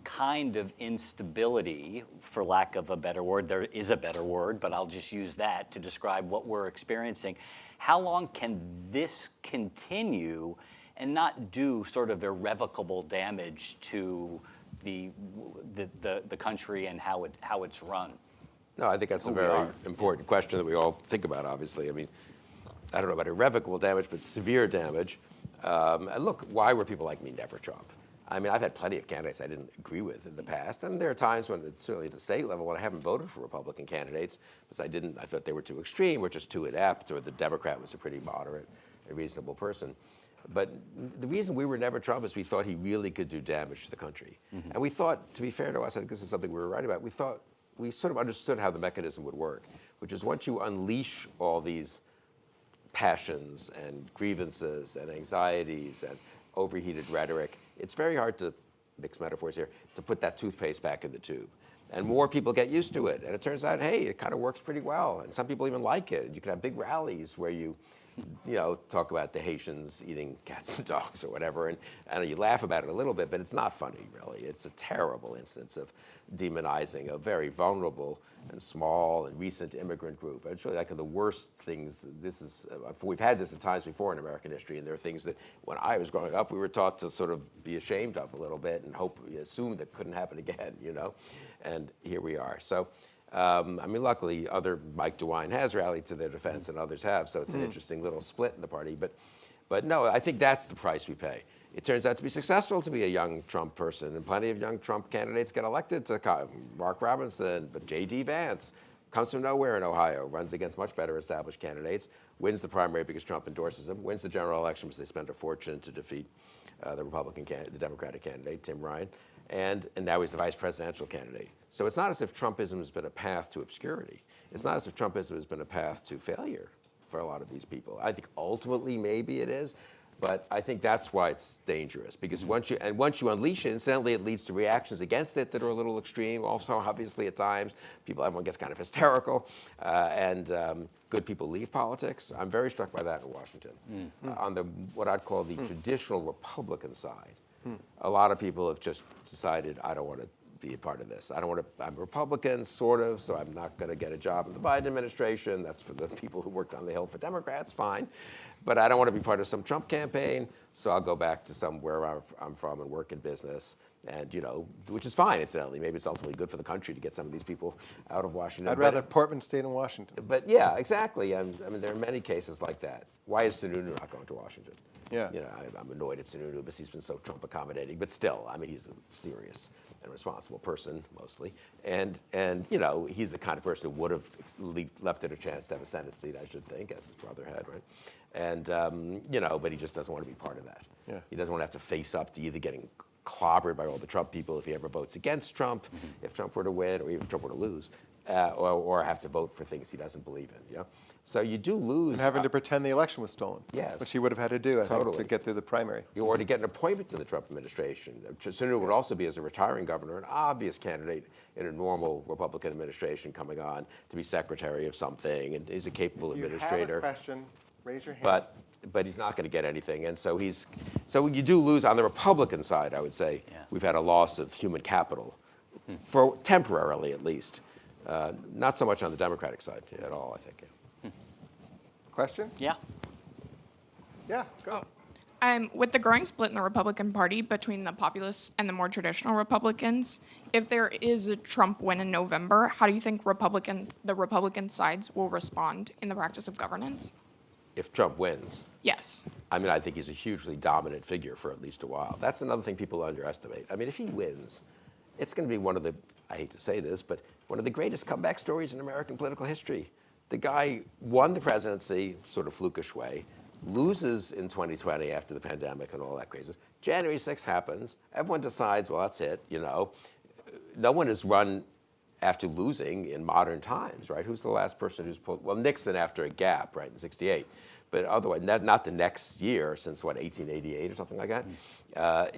kind of instability, for lack of a better word, there is a better word, but I'll just use that to describe what we're experiencing. How long can this continue and not do sort of irrevocable damage to the country and how it's run? No, I think that's a very important question that we all think about, obviously. I mean, I don't know about irrevocable damage, but severe damage. And look, why were people like me never Trump? I mean, I've had plenty of candidates I didn't agree with in the past, and there are times when, it's certainly at the state level, when I haven't voted for Republican candidates because I thought they were too extreme or just too inept, or the Democrat was a pretty moderate, a reasonable person. But the reason we were never Trump is we thought he really could do damage to the country. Mm-hmm. And we thought, to be fair to us, I think this is something we were right about, we sort of understood how the mechanism would work, which is once you unleash all these passions and grievances and anxieties and overheated rhetoric, it's very hard to, mix metaphors here, to put that toothpaste back in the tube. And more people get used to it. And it turns out, hey, it kind of works pretty well. And some people even like it. You can have big rallies where you talk about the Haitians eating cats and dogs or whatever. And you laugh about it a little bit, but it's not funny, really. It's a terrible instance of demonizing a very vulnerable and small and recent immigrant group. It's really like the worst things. We've had this at times before in American history, and there are things that when I was growing up, we were taught to sort of be ashamed of a little bit and assume that couldn't happen again, And here we are. So, I mean, luckily, Mike DeWine has rallied to their defense, and others have. So it's an interesting little split in the party. But no, I think that's the price we pay. It turns out to be successful to be a young Trump person, and plenty of young Trump candidates get elected to Mark Robinson, but J.D. Vance comes from nowhere in Ohio, runs against much better established candidates, wins the primary because Trump endorses him, wins the general election because they spent a fortune to defeat the Democratic candidate, Tim Ryan, and now he's the vice presidential candidate. So it's not as if Trumpism has been a path to obscurity. It's not as if Trumpism has been a path to failure for a lot of these people. I think ultimately maybe it is, but I think that's why it's dangerous, because once you unleash it, incidentally, it leads to reactions against it that are a little extreme. Also, obviously, at times, everyone gets kind of hysterical, and good people leave politics. I'm very struck by that in Washington. On what I'd call the traditional Republican side, a lot of people have just decided, I don't want to be a part of this. I'm a Republican, sort of, so I'm not going to get a job in the Biden administration. That's for the people who worked on the Hill for Democrats, fine. But I don't want to be part of some Trump campaign, so I'll go back to somewhere I'm from and work in business. And, which is fine, incidentally. Maybe it's ultimately good for the country to get some of these people out of Washington. I'd rather Portman stayed in Washington. But yeah, exactly. I mean, there are many cases like that. Why is Sununu not going to Washington? Yeah. I'm annoyed at Sununu because he's been so Trump accommodating. But still, I mean, he's a serious and responsible person, mostly. And he's the kind of person who would have left it a chance to have a Senate seat, I should think, as his brother had, right? And, but he just doesn't want to be part of that. Yeah. He doesn't want to have to face up to either getting clobbered by all the Trump people if he ever votes against Trump, if Trump were to win, or even if Trump were to lose, or have to vote for things he doesn't believe in. So you do lose. And having to pretend the election was stolen. Yes. Which he would have had to do, I think, to get through the primary. Or to get an appointment in the Trump administration. Sununu would also be, as a retiring governor, an obvious candidate in a normal Republican administration coming on to be secretary of something, and is a capable administrator. If you have a question, raise your hand. But he's not going to get anything, and so you do lose on the Republican side. I would say we've had a loss of human capital, for temporarily at least. Not so much on the Democratic side at all, I think. Question? Yeah. Yeah, go. With the growing split in the Republican Party between the populists and the more traditional Republicans, if there is a Trump win in November, how do you think the Republican sides will respond in the practice of governance? If Trump wins. Yes. I mean, I think he's a hugely dominant figure for at least a while. That's another thing people underestimate. I mean, if he wins, it's going to be one of the, I hate to say this, but one of the greatest comeback stories in American political history. The guy won the presidency, sort of flukish way, loses in 2020 after the pandemic and all that craziness, January 6th happens. Everyone decides, well, that's it. No one has run after losing in modern times, right? Who's the last person who's pulled? Well, Nixon after a gap, right, in '68. But otherwise, not the next year, since 1888 or something like that.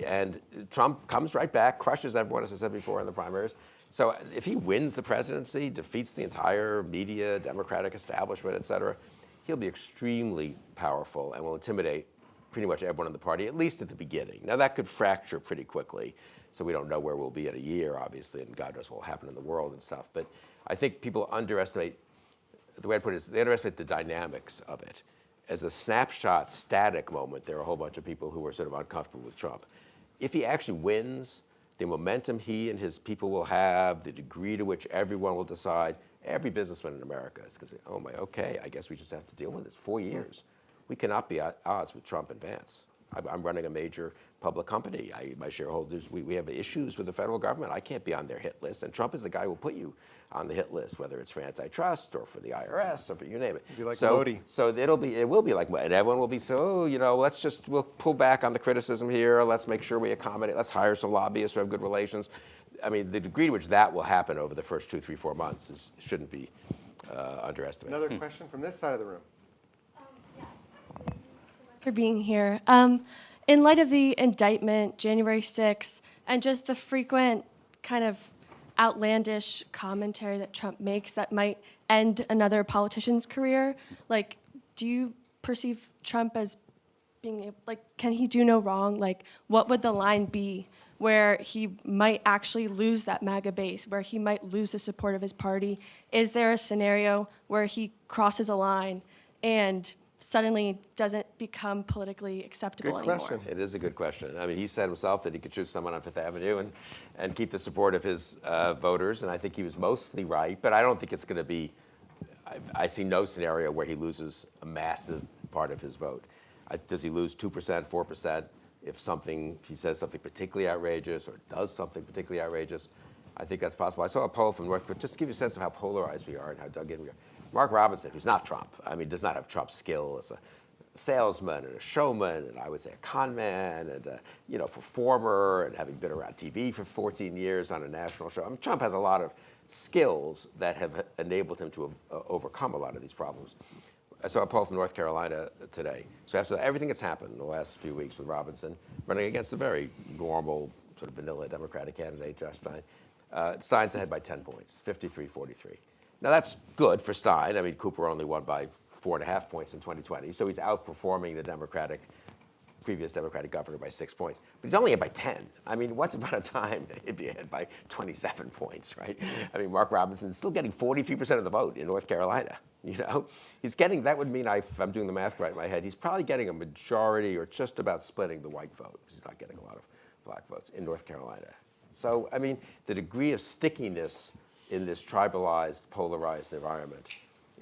And Trump comes right back, crushes everyone, as I said before, in the primaries. So if he wins the presidency, defeats the entire media, Democratic establishment, et cetera, he'll be extremely powerful and will intimidate pretty much everyone in the party, at least at the beginning. Now, that could fracture pretty quickly. So we don't know where we'll be in a year, obviously, and God knows what will happen in the world and stuff. But I think people underestimate, the way I put it is, they underestimate the dynamics of it. As a snapshot, static moment, there are a whole bunch of people who are sort of uncomfortable with Trump. If he actually wins, the momentum he and his people will have, the degree to which everyone will decide, every businessman in America is going to say, oh my, okay, I guess we just have to deal with this. 4 years. We cannot be at odds with Trump and Vance. I'm running a major public company. My shareholders, we have issues with the federal government. I can't be on their hit list. And Trump is the guy who will put you on the hit list, whether it's for antitrust or for the IRS or for you name it. It'll be like Modi. So it will be like Modi. And everyone will be we'll pull back on the criticism here. Let's make sure we accommodate. Let's hire some lobbyists who have good relations. I mean, the degree to which that will happen over the first 2, 3, 4 months shouldn't be underestimated. Another question from this side of the room. For being here. In light of the indictment, January 6th, and just the frequent kind of outlandish commentary that Trump makes that might end another politician's career, like, do you perceive Trump as being, can he do no wrong? Like, what would the line be where he might actually lose that MAGA base, where he might lose the support of his party? Is there a scenario where he crosses a line and suddenly doesn't become politically acceptable Good anymore? question. It is a good question. I mean, he said himself that he could choose someone on Fifth Avenue and keep the support of his voters, and I think he was mostly right, but I don't think it's going to be, I see no scenario where he loses a massive part of his vote. Does he lose 2%, 4% if he says something particularly outrageous or does something particularly outrageous? I think that's possible. I saw a poll from North, but just to give you a sense of how polarized we are and how dug in we are. Mark Robinson, who's not Trump, does not have Trump's skill as a salesman and a showman, and I would say a con man and a performer, and having been around TV for 14 years on a national show. Trump has a lot of skills that have enabled him to overcome a lot of these problems. I saw a poll from North Carolina today. So after everything that's happened in the last few weeks with Robinson, running against a very normal, sort of vanilla Democratic candidate, Josh Stein, Stein's ahead by 10 points, 53-43. Now, that's good for Stein. Cooper only won by 4.5 points in 2020, so he's outperforming the previous Democratic governor by 6 points. But he's only ahead by 10. What's about a time he'd be ahead by 27 points, right? Mark Robinson's still getting 43% of the vote in North Carolina. He's getting, that would mean, if I'm doing the math right in my head, he's probably getting a majority or just about splitting the white vote. He's not getting a lot of black votes in North Carolina. So, the degree of stickiness in this tribalized, polarized environment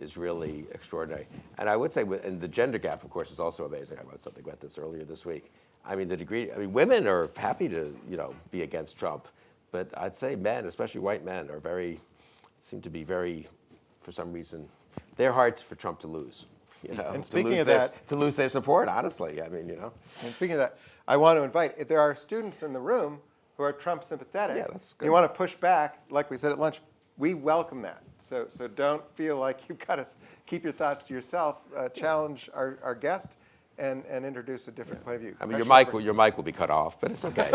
is really extraordinary. And I would say, and the gender gap, of course, is also amazing. I wrote something about this earlier this week. The degree, women are happy to, be against Trump, but I'd say men, especially white men, seem to be very, for some reason, they're hard for Trump to lose. And speaking of that, to lose their support, honestly, And speaking of that, I want to invite, if there are students in the room who are Trump sympathetic, yeah, that's good. You want to push back, like we said at lunch, we welcome that. So don't feel like you've got to keep your thoughts to yourself. Challenge our guest and introduce a different point of view. Your mic will be cut off, but it's okay.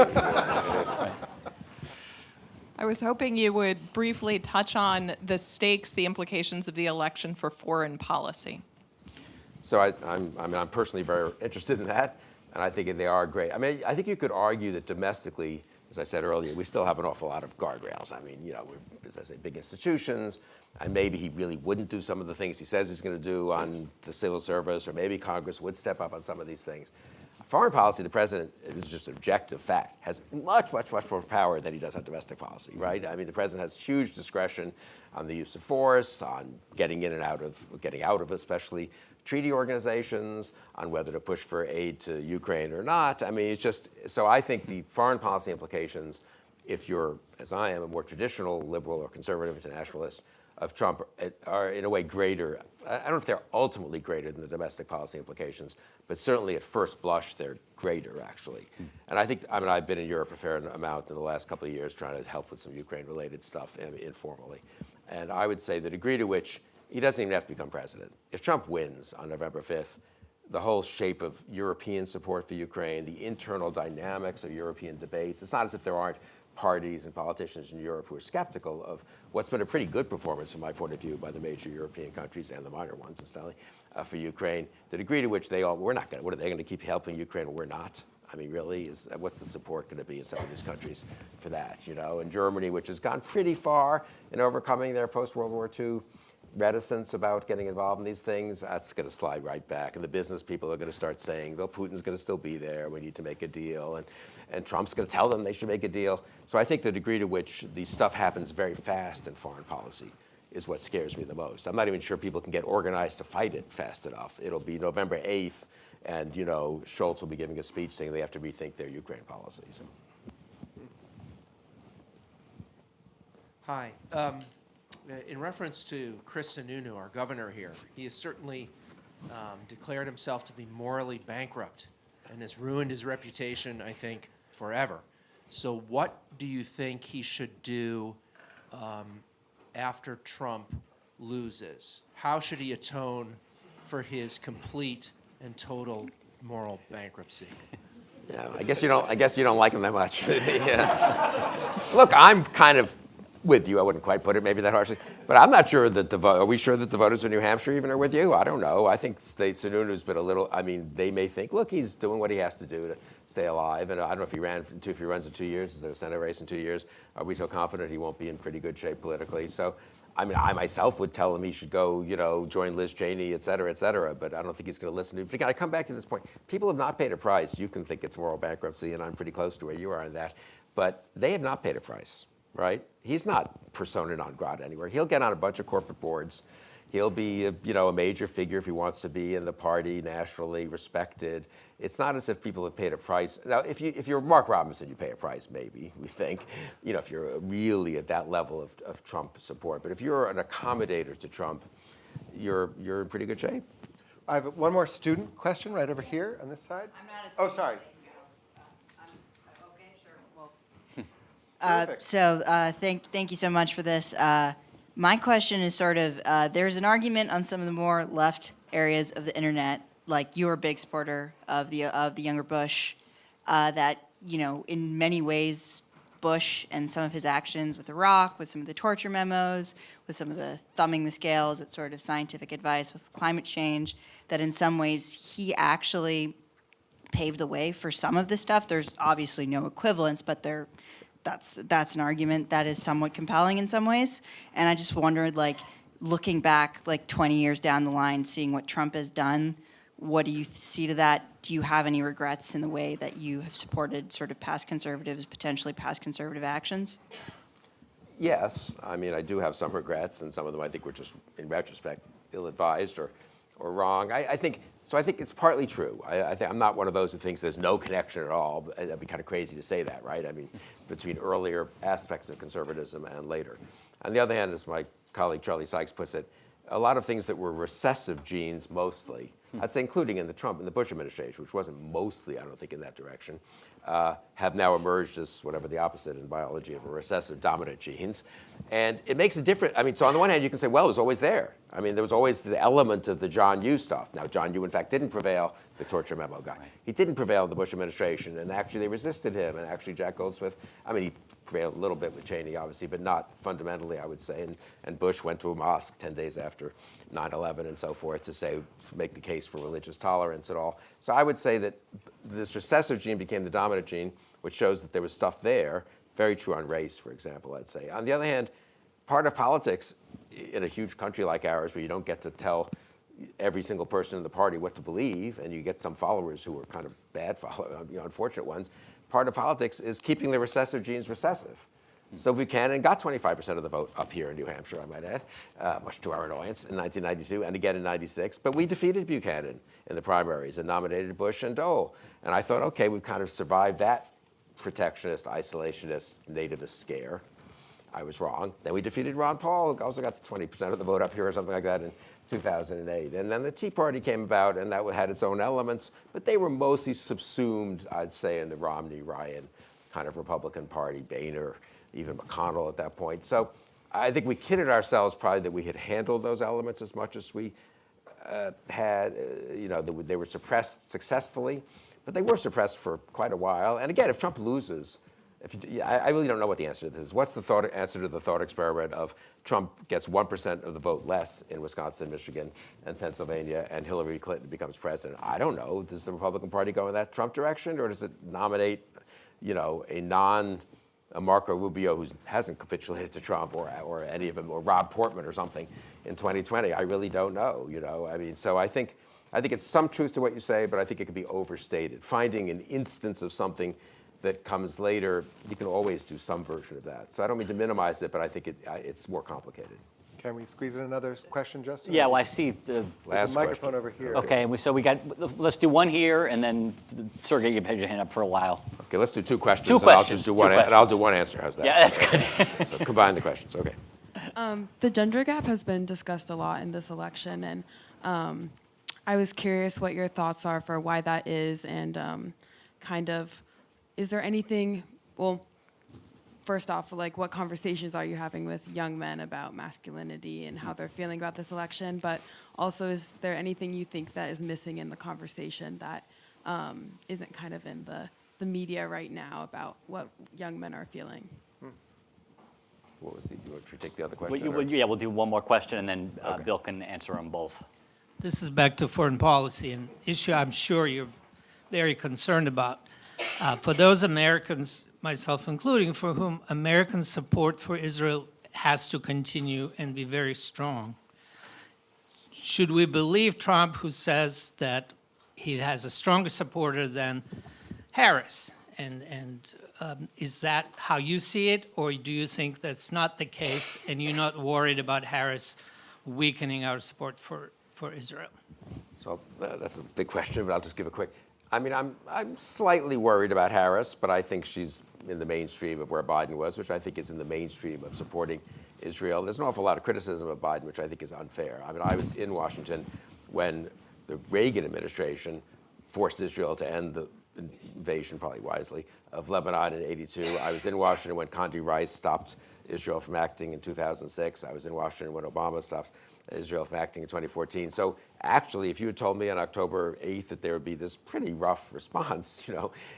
I was hoping you would briefly touch on the stakes, the implications of the election for foreign policy. So I'm personally very interested in that, and I think they are great. I think you could argue that domestically, as I said earlier, we still have an awful lot of guardrails. We're, as I say, big institutions, and maybe he really wouldn't do some of the things he says he's going to do on the civil service, or maybe Congress would step up on some of these things. Foreign policy, the president, this is just an objective fact, has much, much, much more power than he does on domestic policy, right? The president has huge discretion on the use of force, on getting in and out of especially treaty organizations, on whether to push for aid to Ukraine or not. It's just, so I think the foreign policy implications, if you're, as I am, a more traditional liberal or conservative internationalist, of Trump are in a way greater. I don't know if they're ultimately greater than the domestic policy implications, but certainly at first blush, they're greater, actually. And I think, I mean, I've been in Europe a fair amount in the last couple of years trying to help with some Ukraine-related stuff informally. And I would say the degree to which he doesn't even have to become president. If Trump wins on November 5th, the whole shape of European support for Ukraine, the internal dynamics of European debates, it's not as if there aren't parties and politicians in Europe who are skeptical of what's been a pretty good performance from my point of view by the major European countries and the minor ones, incidentally, for Ukraine. The degree to which we're not going to, what are they going to keep helping Ukraine when we're not? I mean, really, what's the support going to be in some of these countries for that, you know? And Germany, which has gone pretty far in overcoming their post-World War II reticence about getting involved in these things, that's going to slide right back. And the business people are going to start saying, though Putin's going to still be there, we need to make a deal. And Trump's going to tell them they should make a deal. So I think the degree to which the stuff happens very fast in foreign policy is what scares me the most. I'm not even sure people can get organized to fight it fast enough. It'll be November 8th, and you know, Scholz will be giving a speech saying they have to rethink their Ukraine policies. Hi. In reference to Chris Sununu, our governor here, he has certainly declared himself to be morally bankrupt and has ruined his reputation, I think, forever. So what do you think he should do after Trump loses? How should he atone for his complete and total moral bankruptcy? Yeah, I guess you don't like him that much. Yeah. Look, I'm kind of with you. I wouldn't quite put it maybe that harshly, but I'm not sure that are we sure that the voters in New Hampshire even are with you? I don't know. I think Sununu's been a little, I mean, they may think, look, he's doing what he has to do to stay alive. And I don't know if he runs in 2 years, is there a Senate race in 2 years? Are we so confident he won't be in pretty good shape politically? So, I mean, I myself would tell him he should go, you know, join Liz Cheney, et cetera, but I don't think he's going to listen to me. But again, I come back to this point. People have not paid a price. You can think it's moral bankruptcy, and I'm pretty close to where you are on that. But they have not paid a price. Right? He's not persona non grata anywhere. He'll get on a bunch of corporate boards. He'll be, a major figure if he wants to be in the party, nationally respected. It's not as if people have paid a price. Now, if you're Mark Robinson, you pay a price, maybe, we think, if you're really at that level of Trump support. But if you're an accommodator to Trump, you're in pretty good shape. I have one more student question right over here on this side. I'm not a student. Oh, sorry. Okay, sure. Well, thank you so much for this. My question is sort of, there's an argument on some of the more left areas of the internet, like you're a big supporter of the younger Bush, that, in many ways, Bush and some of his actions with Iraq, with some of the torture memos, with some of the thumbing the scales at sort of scientific advice with climate change, that in some ways he actually paved the way for some of this stuff. There's obviously no equivalence, but that's an argument that is somewhat compelling in some ways. And I just wondered, looking back 20 years down the line, seeing what Trump has done, what do you see to that? Do you have any regrets in the way that you have supported sort of past conservatives, potentially past conservative actions? Yes, I mean, I do have some regrets, and some of them I think were just, in retrospect, ill-advised or wrong. I think it's partly true. I'm not one of those who thinks there's no connection at all. That'd be kind of crazy to say that, right? I mean, between earlier aspects of conservatism and later. On the other hand, as my colleague Charlie Sykes puts it, a lot of things that were recessive genes mostly, I'd say including in the Bush administration, which wasn't mostly, I don't think, in that direction, have now emerged as whatever the opposite in biology of a recessive dominant genes. And it makes a difference. I mean, so on the one hand, you can say, well, it was always there. I mean, there was always the element of the John Yoo stuff. Now, John Yoo, in fact, didn't prevail, the torture memo guy. Right. He didn't prevail in the Bush administration, and actually they resisted him. And actually Jack Goldsmith, I mean, he prevailed a little bit with Cheney, obviously, but not fundamentally, I would say. And Bush went to a mosque 10 days after 9/11 and so forth to make the case for religious tolerance and all. So I would say that this recessive gene became the dominant gene, which shows that there was stuff there. Very true on race, for example, I'd say. On the other hand, part of politics in a huge country like ours, where you don't get to tell every single person in the party what to believe, and you get some followers who are kind of bad followers, unfortunate ones, part of politics is keeping the recessive genes recessive. So Buchanan got 25% of the vote up here in New Hampshire, I might add, much to our annoyance, in 1992 and again in 96. But we defeated Buchanan in the primaries and nominated Bush and Dole. And I thought, okay, we've kind of survived that protectionist, isolationist, nativist scare. I was wrong. Then we defeated Ron Paul, who also got 20% of the vote up here or something like that in 2008. And then the Tea Party came about, and that had its own elements, but they were mostly subsumed, I'd say, in the Romney-Ryan kind of Republican Party, Boehner, even McConnell at that point. So I think we kidded ourselves probably that we had handled those elements as much as we had, they were suppressed successfully, but they were suppressed for quite a while. And again, if Trump loses, I really don't know what the answer to this is. What's the answer to the thought experiment of Trump gets 1% of the vote less in Wisconsin, Michigan, and Pennsylvania, and Hillary Clinton becomes president? I don't know. Does the Republican Party go in that Trump direction, or does it nominate, a Marco Rubio who hasn't capitulated to Trump, or any of them, or Rob Portman or something in 2020? I really don't know. So I think it's some truth to what you say, but I think it could be overstated. Finding an instance of something that comes later, you can always do some version of that. So I don't mean to minimize it, but I think it's more complicated. Can we squeeze in another question, Justin? Yeah, well, I see the There's a microphone over here. Okay, so let's do one here, and then Sergey, you've had your hand up for a while. Okay, let's do two questions. Two and questions, I'll just do two one, and I'll questions. do one answer. How's that? Yeah, that's good. So combine the questions. Okay. The gender gap has been discussed a lot in this election, and I was curious what your thoughts are for why that is, and is there anything, first off, what conversations are you having with young men about masculinity and how they're feeling about this election? But also, is there anything you think that is missing in the conversation that isn't kind of in the media right now about what young men are feeling? What was you want to take the other question? We'll do one more question, and then Okay. Bill can answer them both. This is back to foreign policy, an issue I'm sure you're very concerned about. For those Americans, myself including, for whom American support for Israel has to continue and be very strong, should we believe Trump, who says that he has a stronger supporter than Harris? And is that how you see it, or do you think that's not the case and you're not worried about Harris weakening our support for Israel? So that's a big question, but I'll just give a quick. I mean, I'm slightly worried about Harris, but I think she's in the mainstream of where Biden was, which I think is in the mainstream of supporting Israel. There's an awful lot of criticism of Biden, which I think is unfair. I mean, I was in Washington when the Reagan administration forced Israel to end the invasion, probably wisely, of Lebanon in '82. I was in Washington when Condi Rice stopped Israel from acting in 2006. I was in Washington when Obama stopped Israel from acting in 2014. So actually, if you had told me on October 8th that there would be this pretty rough response,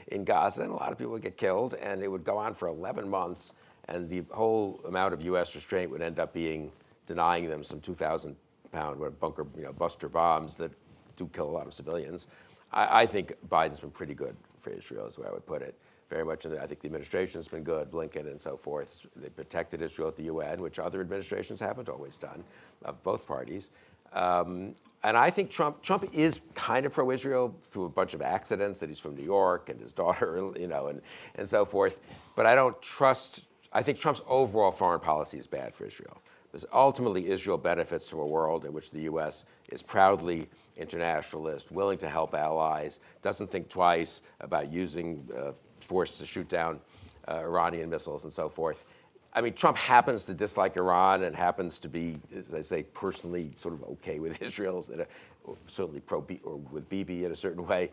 in Gaza, and a lot of people would get killed, and it would go on for 11 months, and the whole amount of U.S. restraint would end up being denying them some 2,000-pound bunker, buster bombs that do kill a lot of civilians. I think Biden's been pretty good for Israel, is the way I would put it. Very much, I think the administration's been good, Blinken and so forth. They protected Israel at the UN, which other administrations haven't always done, of both parties. And I think Trump is kind of pro-Israel through a bunch of accidents, that he's from New York and his daughter, and so forth. But I think Trump's overall foreign policy is bad for Israel. Because ultimately, Israel benefits from a world in which the U.S. is proudly internationalist, willing to help allies, doesn't think twice about using force to shoot down Iranian missiles and so forth. I mean, Trump happens to dislike Iran and happens to be, as I say, personally sort of okay with Israel, certainly or with Bibi in a certain way.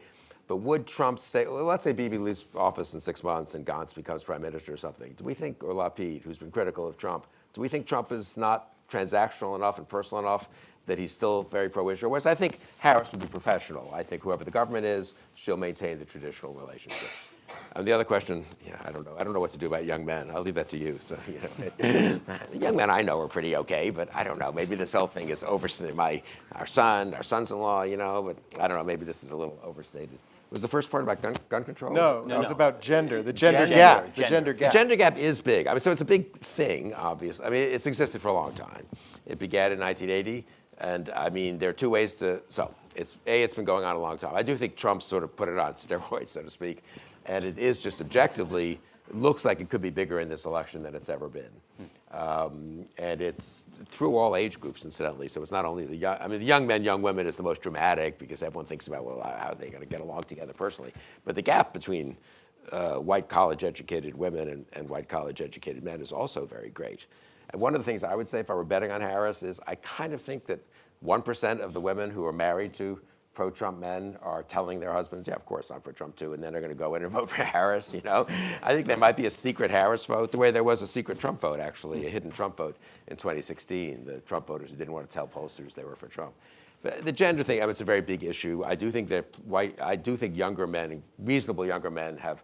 But would Trump say, let's say Bibi leaves office in 6 months and Gantz becomes prime minister or something. Do we think, or Lapid, who's been critical of Trump, do we think Trump is not transactional enough and personal enough that he's still very pro-Israel? Whereas I think Harris would be professional. I think whoever the government is, she'll maintain the traditional relationship. And the other question, I don't know. I don't know what to do about young men. I'll leave that to you. So, young men I know are pretty okay, but I don't know. Maybe this whole thing is overstated. Our sons-in-law, but I don't know. Maybe this is a little overstated. Was the first part about gun control? No, it was about gender, the gender gap. The gender gap. The gender gap is big. I mean, so it's a big thing, obviously. I mean, it's existed for a long time. It began in 1980, and I mean, there are two ways to. So it's been going on a long time. I do think Trump sort of put it on steroids, so to speak, and it is just objectively. It looks like it could be bigger in this election than it's ever been. And it's through all age groups, incidentally. So it's not only the young, the young men, young women is the most dramatic because everyone thinks about, well, how are they going to get along together personally? But the gap between white college-educated women and white college-educated men is also very great. And one of the things I would say if I were betting on Harris is I kind of think that 1% of the women who are married to pro-Trump men are telling their husbands, yeah, of course, I'm for Trump too, and then they're going to go in and vote for Harris, you know? I think there might be a secret Harris vote, the way there was a secret Trump vote, actually, a hidden Trump vote in 2016, the Trump voters who didn't want to tell pollsters they were for Trump. But the gender thing, I mean, it's a very big issue. I do think younger men, reasonable younger men, have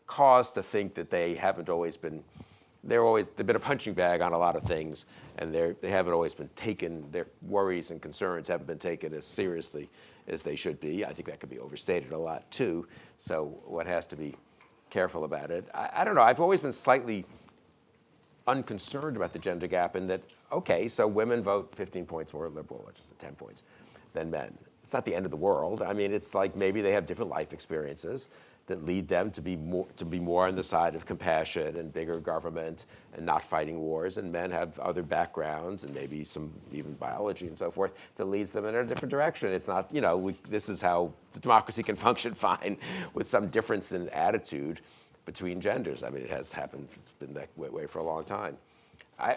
cause to think that they haven't always been, they've been a punching bag on a lot of things, and they haven't always been taken, their worries and concerns haven't been taken as seriously as they should be. I think that could be overstated a lot too, so one has to be careful about it. I don't know, I've always been slightly unconcerned about the gender gap in that, okay, so women vote 15 points more liberal, or just 10 points, than men. It's not the end of the world. I mean, it's like maybe they have different life experiences that lead them to be more on the side of compassion and bigger government and not fighting wars. And men have other backgrounds and maybe some even biology and so forth that leads them in a different direction. It's not, you know, this is how the democracy can function fine with some difference in attitude between genders. I mean, it has happened. It's been that way for a long time.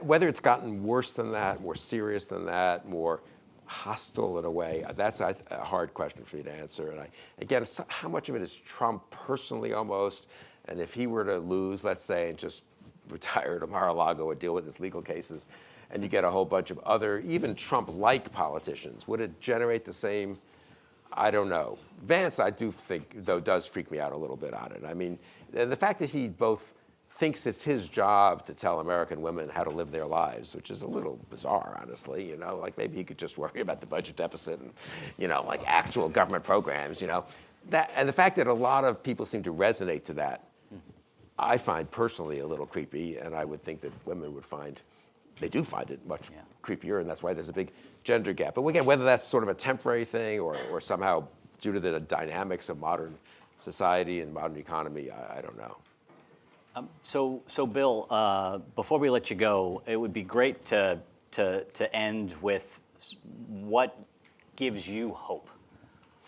Whether it's gotten worse than that, more serious than that, more hostile in a way, that's a hard question for you to answer. And again, how much of it is Trump personally almost? And if he were to lose, let's say, and just retire to Mar-a-Lago or deal with his legal cases, and you get a whole bunch of other, even Trump-like politicians, would it generate the same? I don't know. Vance, I do think, though, does freak me out a little bit on it. I mean, the fact that he both thinks it's his job to tell American women how to live their lives, which is a little bizarre, honestly, you know, like maybe he could just worry about the budget deficit and, you know, like actual government programs, you know. And the fact that a lot of people seem to resonate to that, I find personally a little creepy, and I would think that women would they do find it much creepier, and that's why there's a big gender gap. But again, whether that's sort of a temporary thing or somehow due to the dynamics of modern society and modern economy, I don't know. So Bill, before we let you go, it would be great to end with what gives you hope.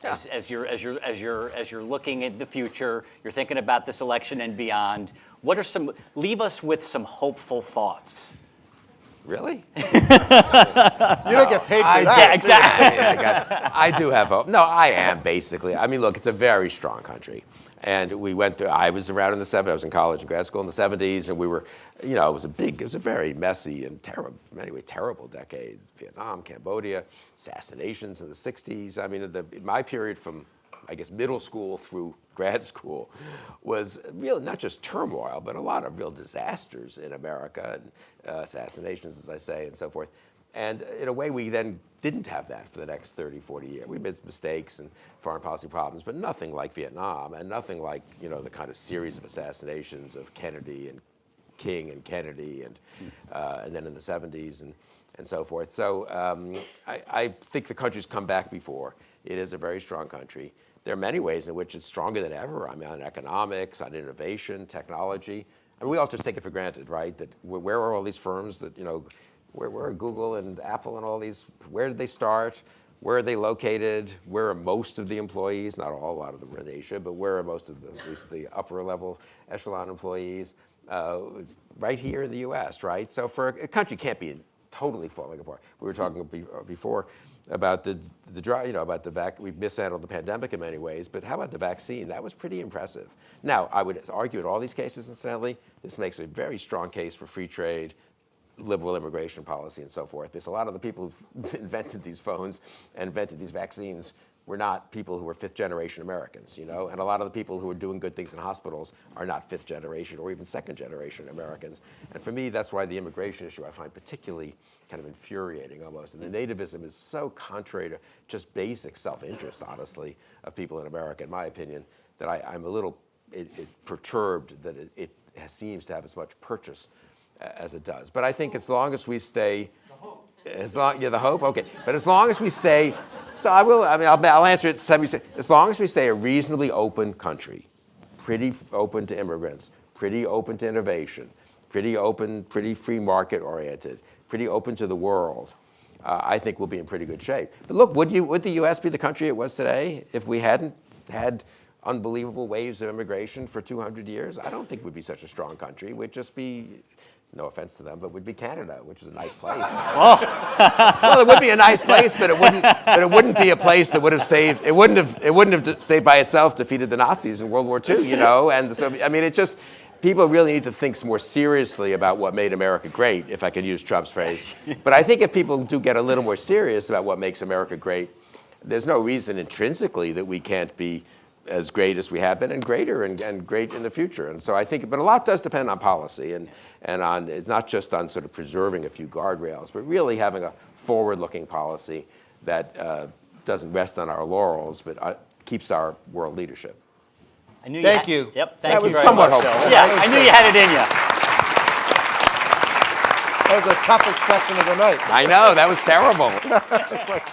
Yeah. As you're looking at the future, you're thinking about this election and beyond. Leave us with some hopeful thoughts. Really? You don't get paid for that. Yeah, exactly. I do have hope. No, I am basically. I mean, look, it's a very strong country. And we went through, I was around in the 70s, I was in college and grad school in the 70s, and we were, you know, it was a very messy and terrible, in many ways, terrible decade. Vietnam, Cambodia, assassinations in the 60s. I mean, in my period from, I guess, middle school through grad school was really not just turmoil, but a lot of real disasters in America, and assassinations, as I say, and so forth. And in a way, we then didn't have that for the next 30, 40 years. We made mistakes and foreign policy problems, but nothing like Vietnam, and nothing like, you know, the kind of series of assassinations of Kennedy and King and Kennedy, and then in the 70s and so forth. So I think the country's come back before. It is a very strong country. There are many ways in which it's stronger than ever. I mean, on economics, on innovation, technology. I mean, we all just take it for granted, right? That where are all these firms that, you know, where are Google and Apple and all these, where did they start? Where are they located? Where are most of the employees? Not all, a lot of them are in Asia, but where are most of at least the upper level echelon employees? Right here in the US, right? So for a country can't be totally falling apart. We were talking before about we've mishandled the pandemic in many ways, but how about the vaccine? That was pretty impressive. Now, I would argue in all these cases, incidentally, this makes a very strong case for free trade, liberal immigration policy, and so forth. Because a lot of the people who've invented these phones and invented these vaccines were not people who were fifth-generation Americans, you know? And a lot of the people who are doing good things in hospitals are not fifth-generation or even second-generation Americans. And for me, that's why the immigration issue I find particularly kind of infuriating almost. And the nativism is so contrary to just basic self-interest, honestly, of people in America, in my opinion, that I'm a little perturbed that it seems to have as much purchase as it does. But I think as long as we stay, the hope, okay. But as long as we stay, I'll answer it. As long as we stay a reasonably open country, pretty open to immigrants, pretty open to innovation, pretty open, pretty free market oriented, pretty open to the world, I think we'll be in pretty good shape. But look, would the U.S. be the country it was today if we hadn't had unbelievable waves of immigration for 200 years, I don't think we'd be such a strong country. We'd just be, no offense to them, but we'd be Canada, which is a nice place. Well, it would be a nice place, but it wouldn't be a place that would have saved. It wouldn't have saved by itself defeated the Nazis in World War II. You know, and so I mean, it just. People really need to think more seriously about what made America great, if I could use Trump's phrase. But I think if people do get a little more serious about what makes America great, there's no reason intrinsically that we can't be as great as we have been and greater and great in the future. And so I think, but a lot does depend on policy and on, it's not just on sort of preserving a few guardrails, but really having a forward-looking policy that doesn't rest on our laurels, but keeps our world leadership. Thank you. Yep, That thank you was very somewhat much, Bill. hopeful. Yeah, I knew you had it in you. That was the toughest question of the night. I know, that was terrible. It's like,